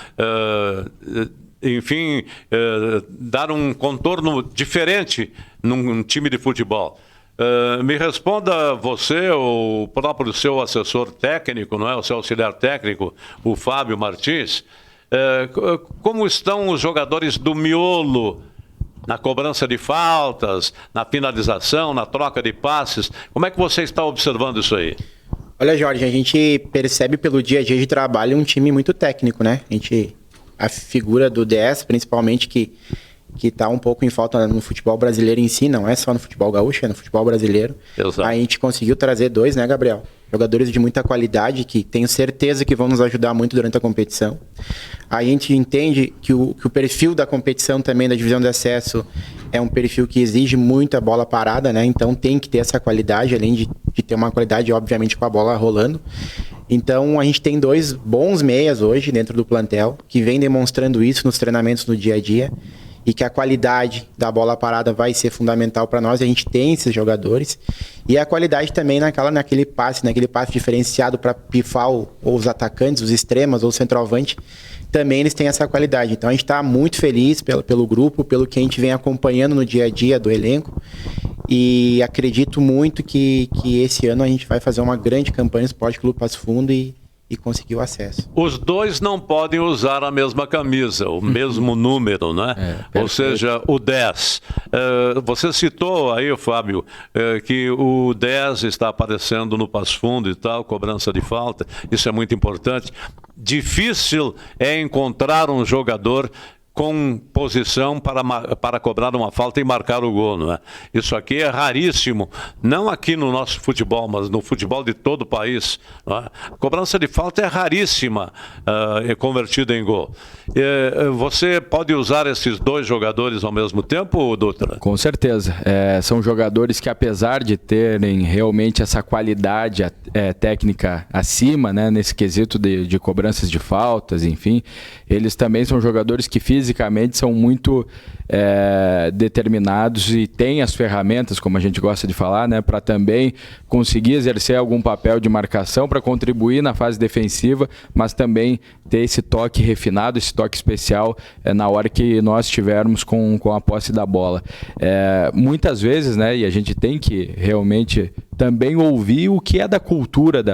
dar um contorno diferente num time de futebol. Me responda você, o próprio seu assessor técnico, não é? O seu auxiliar técnico, o Fábio Martins. Como estão os jogadores do miolo na cobrança de faltas, na finalização, na troca de passes? Como é que você está observando isso aí? Olha, Jorge, a gente percebe pelo dia a dia de trabalho um time muito técnico, né? A figura do 10, principalmente, que está um pouco em falta no futebol brasileiro em si, não é só no futebol gaúcho, é no futebol brasileiro. Exato. A gente conseguiu trazer 2, né, Gabriel? Jogadores de muita qualidade, que tenho certeza que vão nos ajudar muito durante a competição. A gente entende que o perfil da competição também, da divisão de acesso, é um perfil que exige muita bola parada, né? Então tem que ter essa qualidade, além de ter uma qualidade, obviamente, com a bola rolando. Então a gente tem 2 bons meias hoje dentro do plantel, que vem demonstrando isso nos treinamentos no dia a dia, e que a qualidade da bola parada vai ser fundamental para nós. A gente tem esses jogadores, e a qualidade também naquele passe diferenciado para pifar os atacantes, os extremos ou o centroavante, também eles têm essa qualidade. Então a gente está muito feliz pelo grupo, pelo que a gente vem acompanhando no dia a dia do elenco, e acredito muito que esse ano a gente vai fazer uma grande campanha no Esporte Clube Passo Fundo e conseguir o acesso. Os dois não podem usar a mesma camisa, o mesmo número, né? Ou seja, o 10. Você citou aí, Fábio, que o 10 está aparecendo no Passo Fundo e tal, cobrança de falta. Isso é muito importante. Difícil é encontrar um jogador com posição para cobrar uma falta e marcar o gol, não é? Isso aqui é raríssimo, não aqui no nosso futebol, mas no futebol de todo o país, não é? A cobrança de falta é raríssima, convertida em gol. Você pode usar esses 2 jogadores ao mesmo tempo, Dutra? Com certeza. São jogadores que, apesar de terem realmente essa qualidade técnica acima, né, nesse quesito de cobranças de faltas, enfim, eles também são jogadores que fisicamente são muito determinados e têm as ferramentas, como a gente gosta de falar, né, para também conseguir exercer algum papel de marcação, para contribuir na fase defensiva, mas também ter esse toque refinado, esse toque especial na hora que nós estivermos com a posse da bola. Muitas vezes, né, e a gente tem que realmente também ouvir o que é da cultura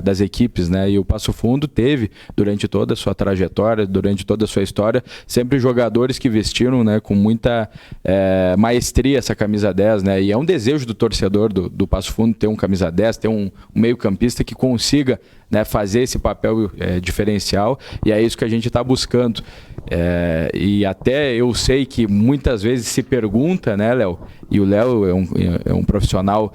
das equipes, né? E o Passo Fundo teve, durante toda a sua trajetória, durante toda a sua história, sempre jogadores que vestiram, né, com muita maestria essa camisa 10, né? E é um desejo do torcedor do Passo Fundo ter um camisa 10, ter um meio-campista que consiga, né, fazer esse papel diferencial, e é isso que a gente está buscando. E até eu sei que muitas vezes se pergunta, né, Léo? E o Léo é um profissional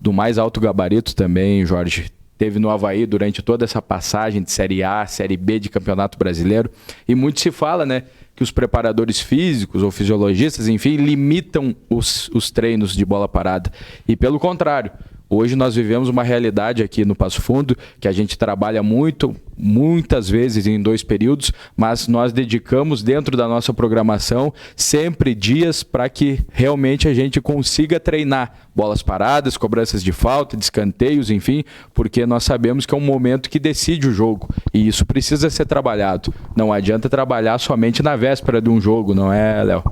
do mais alto gabarito também, Jorge. Teve no Avaí durante toda essa passagem de Série A, Série B de Campeonato Brasileiro. E muito se fala, né, que os preparadores físicos ou fisiologistas, enfim, limitam os treinos de bola parada. E pelo contrário, Hoje nós vivemos uma realidade aqui no Passo Fundo, que a gente trabalha muitas vezes em 2 períodos, mas nós dedicamos dentro da nossa programação sempre dias para que realmente a gente consiga treinar bolas paradas, cobranças de falta, de escanteios, enfim, porque nós sabemos que é um momento que decide o jogo e isso precisa ser trabalhado. Não adianta trabalhar somente na véspera de um jogo, não é, Léo?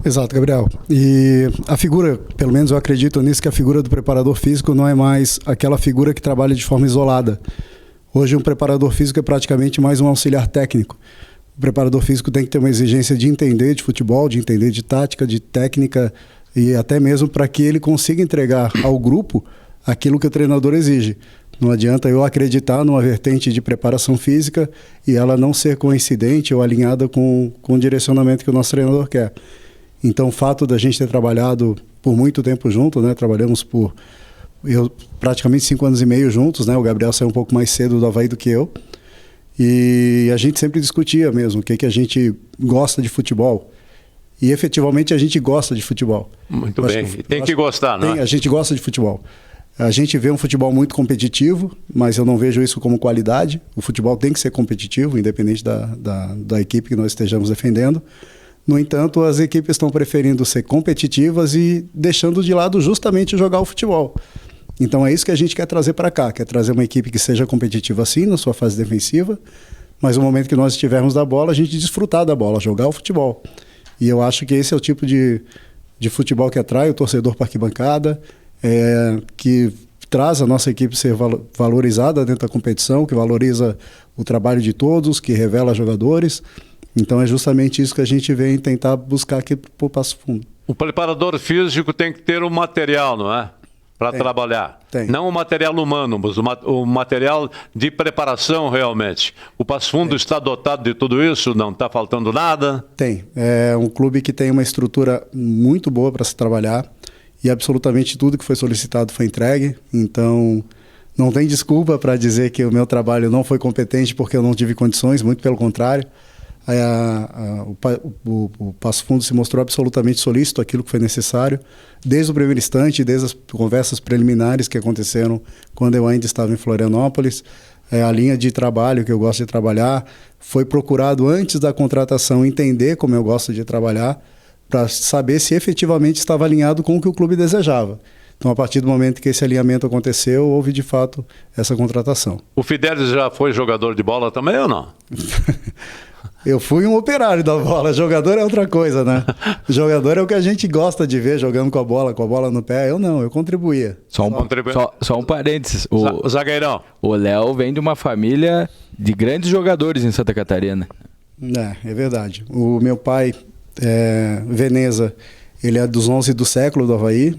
Exato, Gabriel. E a figura, pelo menos eu acredito nisso, que a figura do preparador físico não é mais aquela figura que trabalha de forma isolada. Hoje um preparador físico é praticamente mais um auxiliar técnico. O preparador físico tem que ter uma exigência de entender de futebol, de entender de tática, de técnica e até mesmo para que ele consiga entregar ao grupo aquilo que o treinador exige. Não adianta eu acreditar numa vertente de preparação física e ela não ser coincidente ou alinhada com o direcionamento que o nosso treinador quer. Então, o fato da gente ter trabalhado por muito tempo junto, né? Trabalhamos por praticamente 5 anos e meio juntos, né? O Gabriel saiu um pouco mais cedo do Avaí do que eu. E a gente sempre discutia mesmo o que a gente gosta de futebol. E efetivamente a gente gosta de futebol. Muito bem. Tem que gostar, né? A gente gosta de futebol. A gente vê um futebol muito competitivo, mas eu não vejo isso como qualidade. O futebol tem que ser competitivo, independente da equipe que nós estejamos defendendo. No entanto, as equipes estão preferindo ser competitivas e deixando de lado justamente jogar o futebol. Então é isso que a gente quer trazer para cá, quer trazer uma equipe que seja competitiva sim, na sua fase defensiva, mas no momento que nós estivermos da bola, a gente desfrutar da bola, jogar o futebol. E eu acho que esse é o tipo de futebol que atrai o torcedor para a arquibancada, que traz a nossa equipe ser valorizada dentro da competição, que valoriza o trabalho de todos, que revela jogadores. Então é justamente isso que a gente vem tentar buscar aqui para o Passo Fundo. O preparador físico tem que ter um material, não é? Para trabalhar. Tem. Não o material humano, mas o material de preparação realmente. O Passo Fundo está dotado de tudo isso? Não está faltando nada? Tem. É um clube que tem uma estrutura muito boa para se trabalhar e absolutamente tudo que foi solicitado foi entregue. Então não tem desculpa para dizer que o meu trabalho não foi competente porque eu não tive condições, muito pelo contrário. O Passo Fundo se mostrou absolutamente solícito àquilo que foi necessário, desde o primeiro instante, desde as conversas preliminares que aconteceram quando eu ainda estava em Florianópolis. A linha de trabalho que eu gosto de trabalhar, foi procurado antes da contratação entender como eu gosto de trabalhar, para saber se efetivamente estava alinhado com o que o clube desejava. Então, a partir do momento que esse alinhamento aconteceu, houve de fato essa contratação. O Fidelis já foi jogador de bola também ou não? Eu fui um operário da bola, jogador é outra coisa, né? Jogador é o que a gente gosta de ver jogando com a bola no pé. Eu não, eu contribuía. Só um parênteses. O zagueirão. O Léo vem de uma família de grandes jogadores em Santa Catarina. É verdade. O meu pai, Veneza, ele é dos 11 do século do Avaí,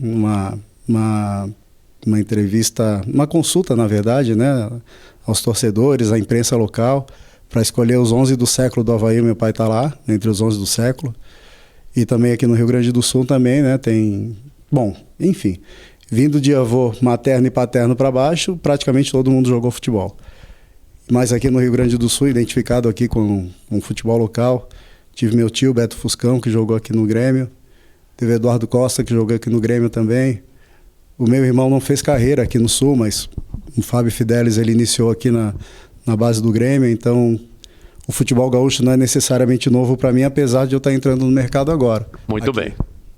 uma entrevista, uma consulta, na verdade, né, aos torcedores, à imprensa local, para escolher os 11 do século do Avaí. Meu pai está lá, entre os 11 do século. E também aqui no Rio Grande do Sul também, né, tem... Bom, enfim, vindo de avô materno e paterno para baixo, praticamente todo mundo jogou futebol. Mas aqui no Rio Grande do Sul, identificado aqui com futebol local, tive meu tio, Beto Fuscão, que jogou aqui no Grêmio. Teve Eduardo Costa, que jogou aqui no Grêmio também. O meu irmão não fez carreira aqui no Sul, mas o Fábio Fidelis, ele iniciou aqui na base do Grêmio. Então, o futebol gaúcho não é necessariamente novo para mim, apesar de eu estar entrando no mercado agora. Muito bem.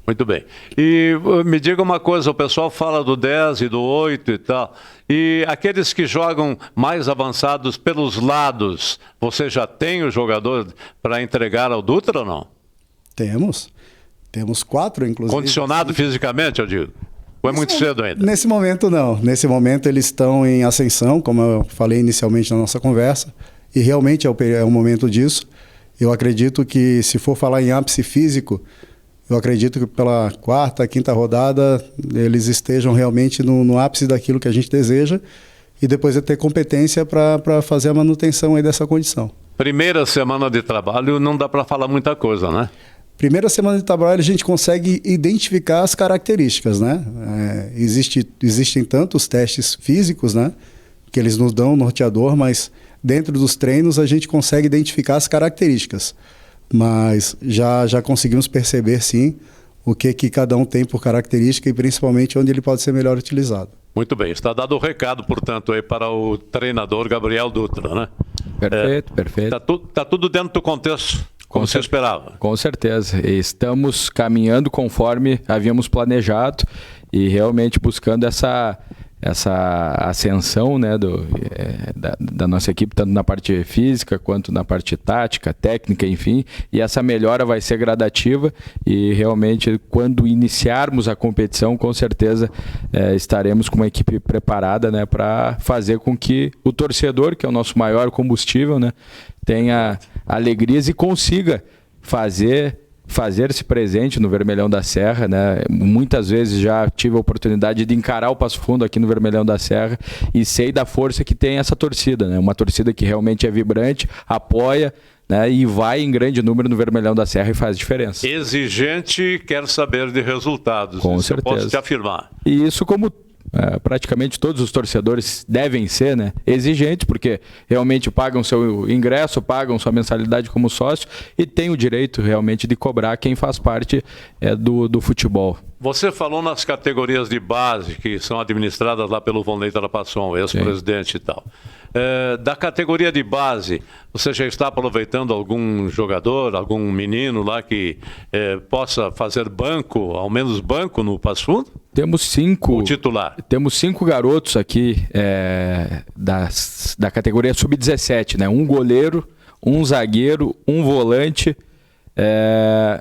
Muito bem. E me diga uma coisa, o pessoal fala do 10 e do 8 e tal, e aqueles que jogam mais avançados pelos lados, você já tem o jogador para entregar ao Dutra ou não? Temos 4, inclusive. Condicionado fisicamente, eu digo? Ou é muito cedo ainda? Nesse momento, não. Nesse momento, eles estão em ascensão, como eu falei inicialmente na nossa conversa, e realmente é o momento disso. Eu acredito que, se for falar em ápice físico, eu acredito que pela 4ª, 5ª rodada, eles estejam realmente no ápice daquilo que a gente deseja, e depois de ter competência para fazer a manutenção aí dessa condição. Primeira semana de trabalho, não dá para falar muita coisa, né? Primeira semana de trabalho a gente consegue identificar as características, né? Existem tantos testes físicos, né? Que eles nos dão um norteador, mas dentro dos treinos a gente consegue identificar as características. Mas já conseguimos perceber, sim, o que cada um tem por característica e principalmente onde ele pode ser melhor utilizado. Muito bem, está dado o recado, portanto, aí para o treinador Gabriel Dutra, né? Perfeito, perfeito. Tá tudo dentro do contexto, como você esperava. Com certeza. Estamos caminhando conforme havíamos planejado e realmente buscando essa ascensão, né, da nossa equipe, tanto na parte física quanto na parte tática, técnica, enfim, e essa melhora vai ser gradativa e realmente quando iniciarmos a competição, com certeza estaremos com uma equipe preparada, né, para fazer com que o torcedor, que é o nosso maior combustível, né, tenha alegrias e consiga fazer-se presente no Vermelhão da Serra, né? Muitas vezes já tive a oportunidade de encarar o Passo Fundo aqui no Vermelhão da Serra e sei da força que tem essa torcida, né? Uma torcida que realmente é vibrante, apoia, né? E vai em grande número no Vermelhão da Serra e faz diferença. Exigente, quer saber de resultados. Com certeza. Eu posso te afirmar. E isso como praticamente todos os torcedores devem ser, né, exigentes, porque realmente pagam seu ingresso, pagam sua mensalidade como sócio e têm o direito realmente de cobrar quem faz parte do futebol. Você falou nas categorias de base que são administradas lá pelo Vonley Trapasson, ex-presidente e tal. Da categoria de base, você já está aproveitando algum jogador, algum menino lá que possa fazer banco, ao menos banco no Passo Fundo? Temos 5. O titular. Temos 5 garotos aqui da categoria sub-17, né? Um goleiro, um zagueiro, um volante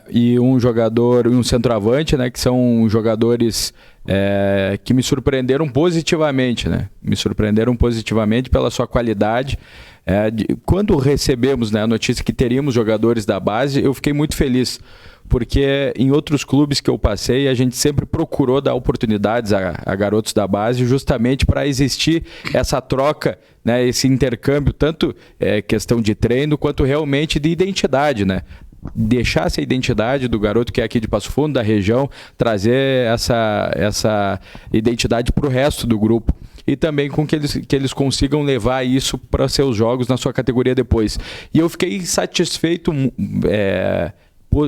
e um jogador e um centroavante, né? Que são jogadores que me surpreenderam positivamente, né? Me surpreenderam positivamente pela sua qualidade. Quando recebemos, né, a notícia que teríamos jogadores da base, eu fiquei muito feliz, porque em outros clubes que eu passei, a gente sempre procurou dar oportunidades a garotos da base justamente para existir essa troca, né, esse intercâmbio, tanto questão de treino quanto realmente de identidade, né? Deixar essa identidade do garoto que é aqui de Passo Fundo, da região, trazer essa identidade para o resto do grupo. E também com que eles consigam levar isso para seus jogos na sua categoria depois. E eu fiquei satisfeito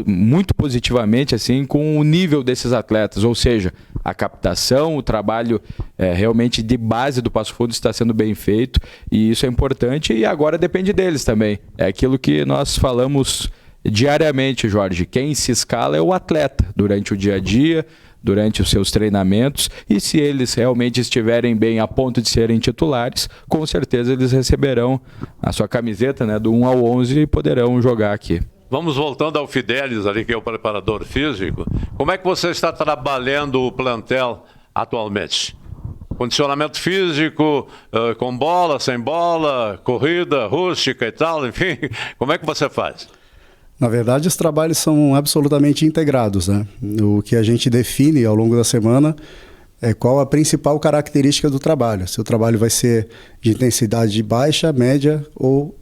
muito positivamente assim, com o nível desses atletas, ou seja, a captação, o trabalho realmente de base do Passo Fundo está sendo bem feito e isso é importante e agora depende deles também. É aquilo que nós falamos diariamente, Jorge. Quem se escala é o atleta durante o dia a dia, durante os seus treinamentos, e se eles realmente estiverem bem a ponto de serem titulares, com certeza eles receberão a sua camiseta, né, do 1 ao 11 e poderão jogar aqui. Vamos voltando ao Fidelis ali, que é o preparador físico. Como é que você está trabalhando o plantel atualmente? Condicionamento físico, com bola, sem bola, corrida, rústica e tal, enfim, como é que você faz? Na verdade, os trabalhos são absolutamente integrados, né? O que a gente define ao longo da semana é qual a principal característica do trabalho. Se o trabalho vai ser de intensidade baixa, média ou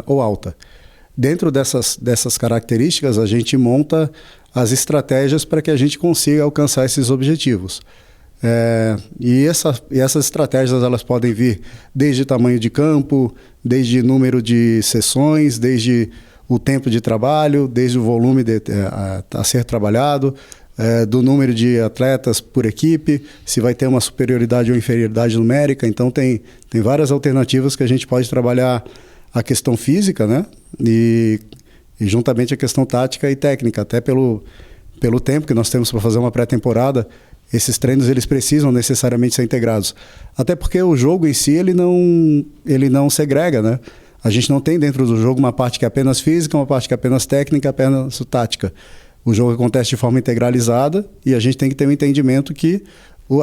alta. Dentro dessas características, a gente monta as estratégias para que a gente consiga alcançar esses objetivos. E essas estratégias elas podem vir desde tamanho de campo, desde número de sessões, desde o tempo de trabalho, desde o volume a ser trabalhado, do número de atletas por equipe, se vai ter uma superioridade ou inferioridade numérica. Então tem várias alternativas que a gente pode trabalhar a questão física, né? E juntamente a questão tática e técnica, até pelo tempo que nós temos para fazer uma pré-temporada. Esses treinos eles precisam necessariamente ser integrados. Até porque o jogo em si ele não segrega, né? A gente não tem dentro do jogo uma parte que é apenas física, uma parte que é apenas técnica, apenas tática. O jogo acontece de forma integralizada e a gente tem que ter um entendimento que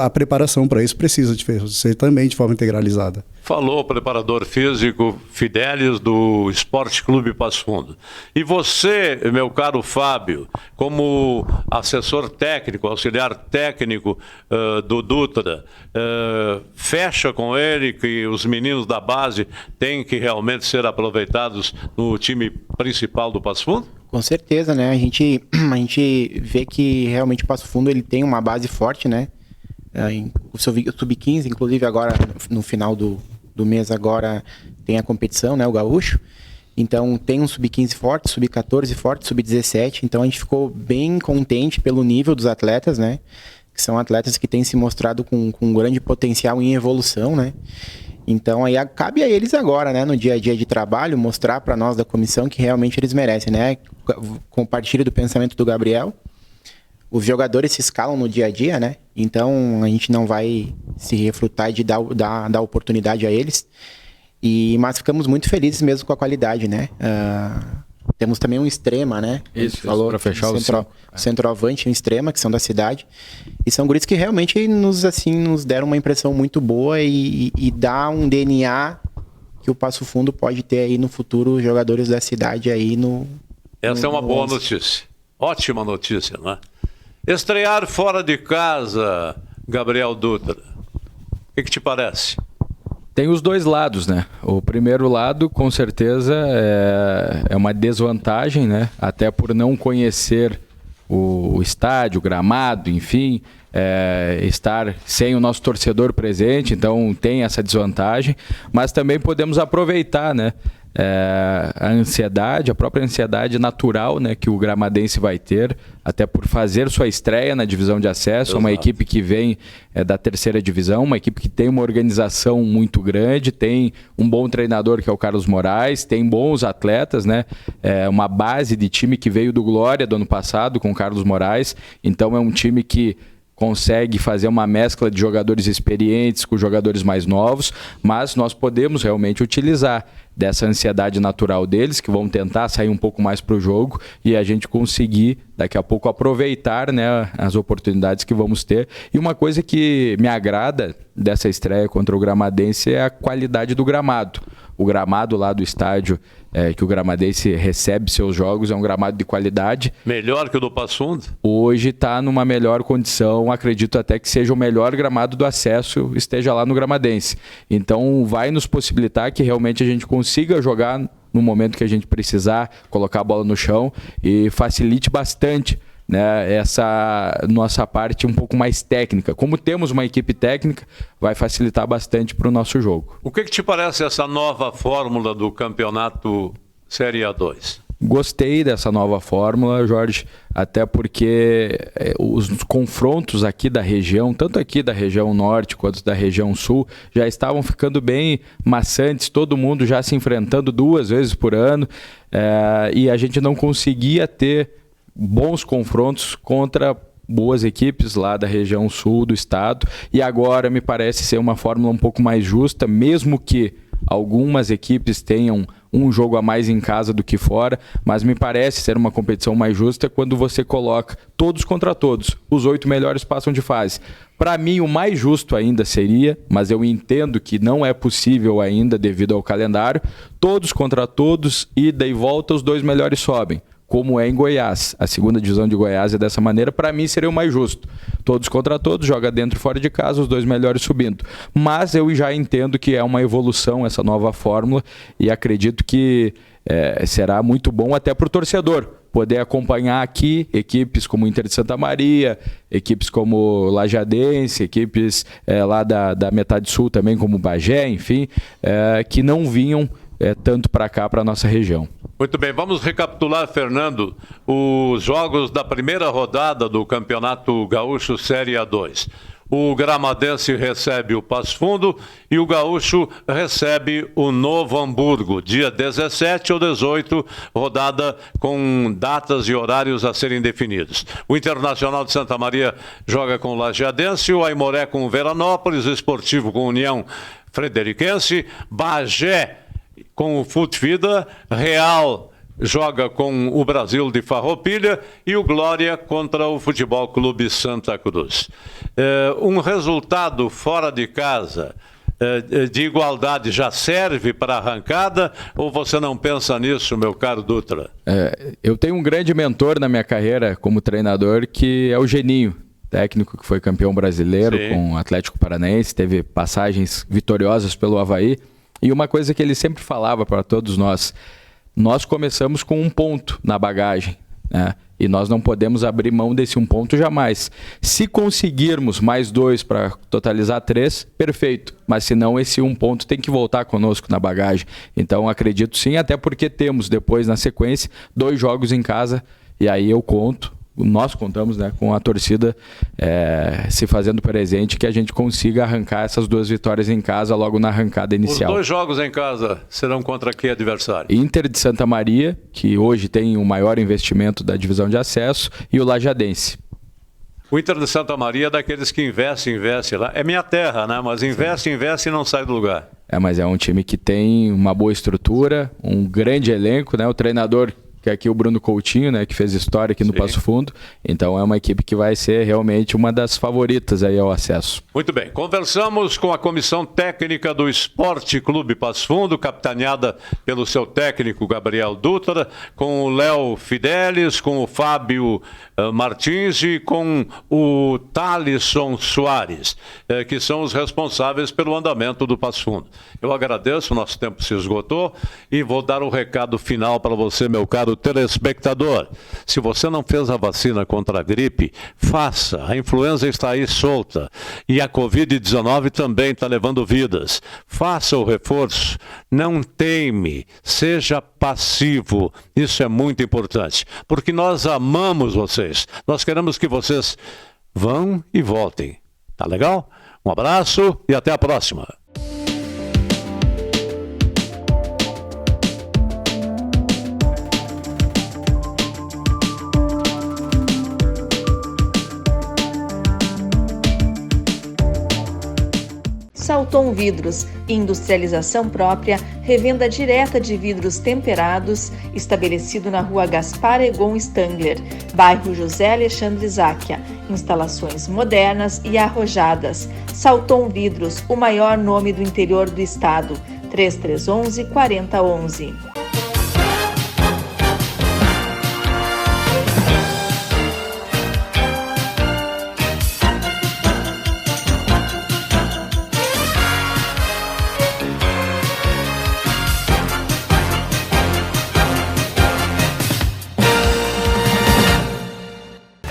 a preparação para isso precisa ser também de forma integralizada. Falou o preparador físico Fidelis do Esporte Clube Passo Fundo. E você, meu caro Fábio, como assessor técnico, auxiliar técnico do Dutra, fecha com ele que os meninos da base têm que realmente ser aproveitados no time principal do Passo Fundo? Com certeza, né? A gente vê que realmente o Passo Fundo ele tem uma base forte, né? O Sub-15, inclusive agora no final do mês agora tem a competição, né, o Gaúcho, Então tem um sub-15 forte, sub-14 forte, sub-17. Então a gente ficou bem contente pelo nível dos atletas, né? Que são atletas que têm se mostrado com um grande potencial em evolução, né? Então aí cabe a eles agora, né, no dia a dia de trabalho, mostrar para nós da comissão que realmente eles merecem, né? Compartilho do pensamento do Gabriel. Os jogadores se escalam no dia a dia, né? Então a gente não vai se refrutar de dar oportunidade a eles. Mas ficamos muito felizes mesmo com a qualidade, né? Temos também um extrema, né? Isso, falou para fechar o centroavante e um extrema, que são da cidade. E são guris que realmente nos deram uma impressão muito boa e dá um DNA que o Passo Fundo pode ter aí no futuro, jogadores da cidade aí no... Essa é uma boa notícia. Ótima notícia, não é? Estrear fora de casa, Gabriel Dutra. O que te parece? Tem os dois lados, né? O primeiro lado, com certeza, é uma desvantagem, né? Até por não conhecer o estádio, o gramado, enfim, estar sem o nosso torcedor presente, então tem essa desvantagem. Mas também podemos aproveitar, né? A própria ansiedade natural, né, que o gramadense vai ter, até por fazer sua estreia na divisão de acesso. Exato. Uma equipe que vem da terceira divisão, uma equipe que tem uma organização muito grande, tem um bom treinador que é o Carlos Moraes, tem bons atletas, né, uma base de time que veio do Glória do ano passado com o Carlos Moraes, então é um time que consegue fazer uma mescla de jogadores experientes com jogadores mais novos, mas nós podemos realmente utilizar dessa ansiedade natural deles, que vão tentar sair um pouco mais para o jogo e a gente conseguir daqui a pouco aproveitar, né, as oportunidades que vamos ter. E uma coisa que me agrada dessa estreia contra o Gramadense é a qualidade do gramado. O gramado lá do estádio que o Gramadense recebe seus jogos é um gramado de qualidade. Melhor que o do Passo Fundo? Hoje está numa melhor condição, acredito até que seja o melhor gramado do acesso, esteja lá no Gramadense. Então vai nos possibilitar que realmente a gente consiga jogar no momento que a gente precisar, colocar a bola no chão e facilite bastante, né, essa nossa parte um pouco mais técnica. Como temos uma equipe técnica, vai facilitar bastante para o nosso jogo. O que te parece essa nova fórmula do campeonato Série A2? Gostei dessa nova fórmula, Jorge, até porque os confrontos aqui da região, tanto aqui da região norte quanto da região sul, já estavam ficando bem maçantes, todo mundo já se enfrentando 2 vezes por ano, e a gente não conseguia ter bons confrontos contra boas equipes lá da região sul do estado, e agora me parece ser uma fórmula um pouco mais justa, mesmo que algumas equipes tenham um jogo a mais em casa do que fora, mas me parece ser uma competição mais justa quando você coloca todos contra todos. Os 8 melhores passam de fase. Para mim, o mais justo ainda seria, mas eu entendo que não é possível ainda devido ao calendário, todos contra todos, ida e volta, os 2 melhores sobem. Como é em Goiás. A segunda divisão de Goiás é dessa maneira, para mim seria o mais justo. Todos contra todos, joga dentro e fora de casa, os 2 melhores subindo. Mas eu já entendo que é uma evolução essa nova fórmula e acredito que será muito bom até para o torcedor poder acompanhar aqui equipes como Inter de Santa Maria, equipes como Lajadense, equipes lá da metade sul também, como Bagé, enfim, que não vinham tanto para cá, para a nossa região. Muito bem, vamos recapitular, Fernando, os jogos da primeira rodada do Campeonato Gaúcho Série A2. O Gramadense recebe o Passo Fundo e o Gaúcho recebe o Novo Hamburgo, dia 17 ou 18, rodada com datas e horários a serem definidos. O Internacional de Santa Maria joga com o Lajeadense, o Aimoré com o Veranópolis, o Esportivo com a União Frederiquense, Bagé com o Futvida, Real joga com o Brasil de Farroupilha e o Glória contra o Futebol Clube Santa Cruz. Um resultado fora de casa de igualdade já serve para a arrancada ou você não pensa nisso, meu caro Dutra? Eu tenho um grande mentor na minha carreira como treinador que é o Geninho, técnico que foi campeão brasileiro. Sim. Com o Atlético Paranaense, teve passagens vitoriosas pelo Avaí. E uma coisa que ele sempre falava para todos nós começamos com 1 ponto na bagagem, né? E nós não podemos abrir mão desse 1 ponto jamais. Se conseguirmos mais 2 para totalizar 3, perfeito. Mas se não, esse 1 ponto tem que voltar conosco na bagagem. Então acredito sim, até porque temos depois na sequência 2 jogos em casa. E aí nós contamos, né, com a torcida se fazendo presente, que a gente consiga arrancar essas 2 vitórias em casa logo na arrancada inicial. Os 2 jogos em casa serão contra que adversário? Inter de Santa Maria, que hoje tem o maior investimento da divisão de acesso, e o Lajadense. O Inter de Santa Maria é daqueles que investe lá. É minha terra, né? Mas investe e não sai do lugar. Mas é um time que tem uma boa estrutura, um grande elenco, né? O treinador, que é aqui o Bruno Coutinho, né, que fez história aqui no Passo Fundo. Então é uma equipe que vai ser realmente uma das favoritas aí ao acesso. Muito bem, conversamos com a comissão técnica do Esporte Clube Passo Fundo, capitaneada pelo seu técnico Gabriel Dutra, com o Léo Fidelis, com o Fábio Martins e com o Thalisson Soares, que são os responsáveis pelo andamento do Passo Fundo. Eu agradeço, o nosso tempo se esgotou e vou dar o recado final para você, meu caro telespectador. Se você não fez a vacina contra a gripe, faça. A influenza está aí solta e a Covid-19 também está levando vidas. Faça o reforço. Não teime. Seja passivo. Isso é muito importante, porque nós amamos vocês. Nós queremos que vocês vão e voltem. Tá legal? Um abraço e até a próxima. Salton Vidros, industrialização própria, revenda direta de vidros temperados, estabelecido na rua Gaspar Egon Stangler, bairro José Alexandre Záquia. Instalações modernas e arrojadas. Salton Vidros, o maior nome do interior do estado. 3311-4011.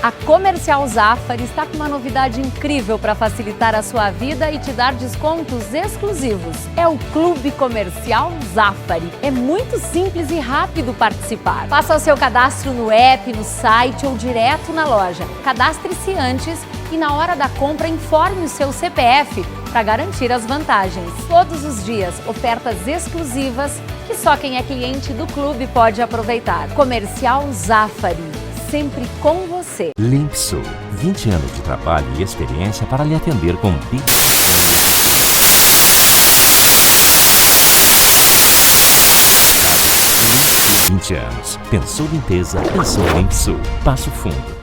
A Comercial Zafari está com uma novidade incrível para facilitar a sua vida e te dar descontos exclusivos. É o Clube Comercial Zafari. É muito simples e rápido participar. Faça o seu cadastro no app, no site ou direto na loja. Cadastre-se antes e na hora da compra informe o seu CPF para garantir as vantagens. Todos os dias, ofertas exclusivas que só quem é cliente do clube pode aproveitar. Comercial Zafari. Sempre com você. Limpsul, 20 anos de trabalho e experiência para lhe atender com 20 anos. Pensou limpeza, pensou Limpsul. Passo Fundo.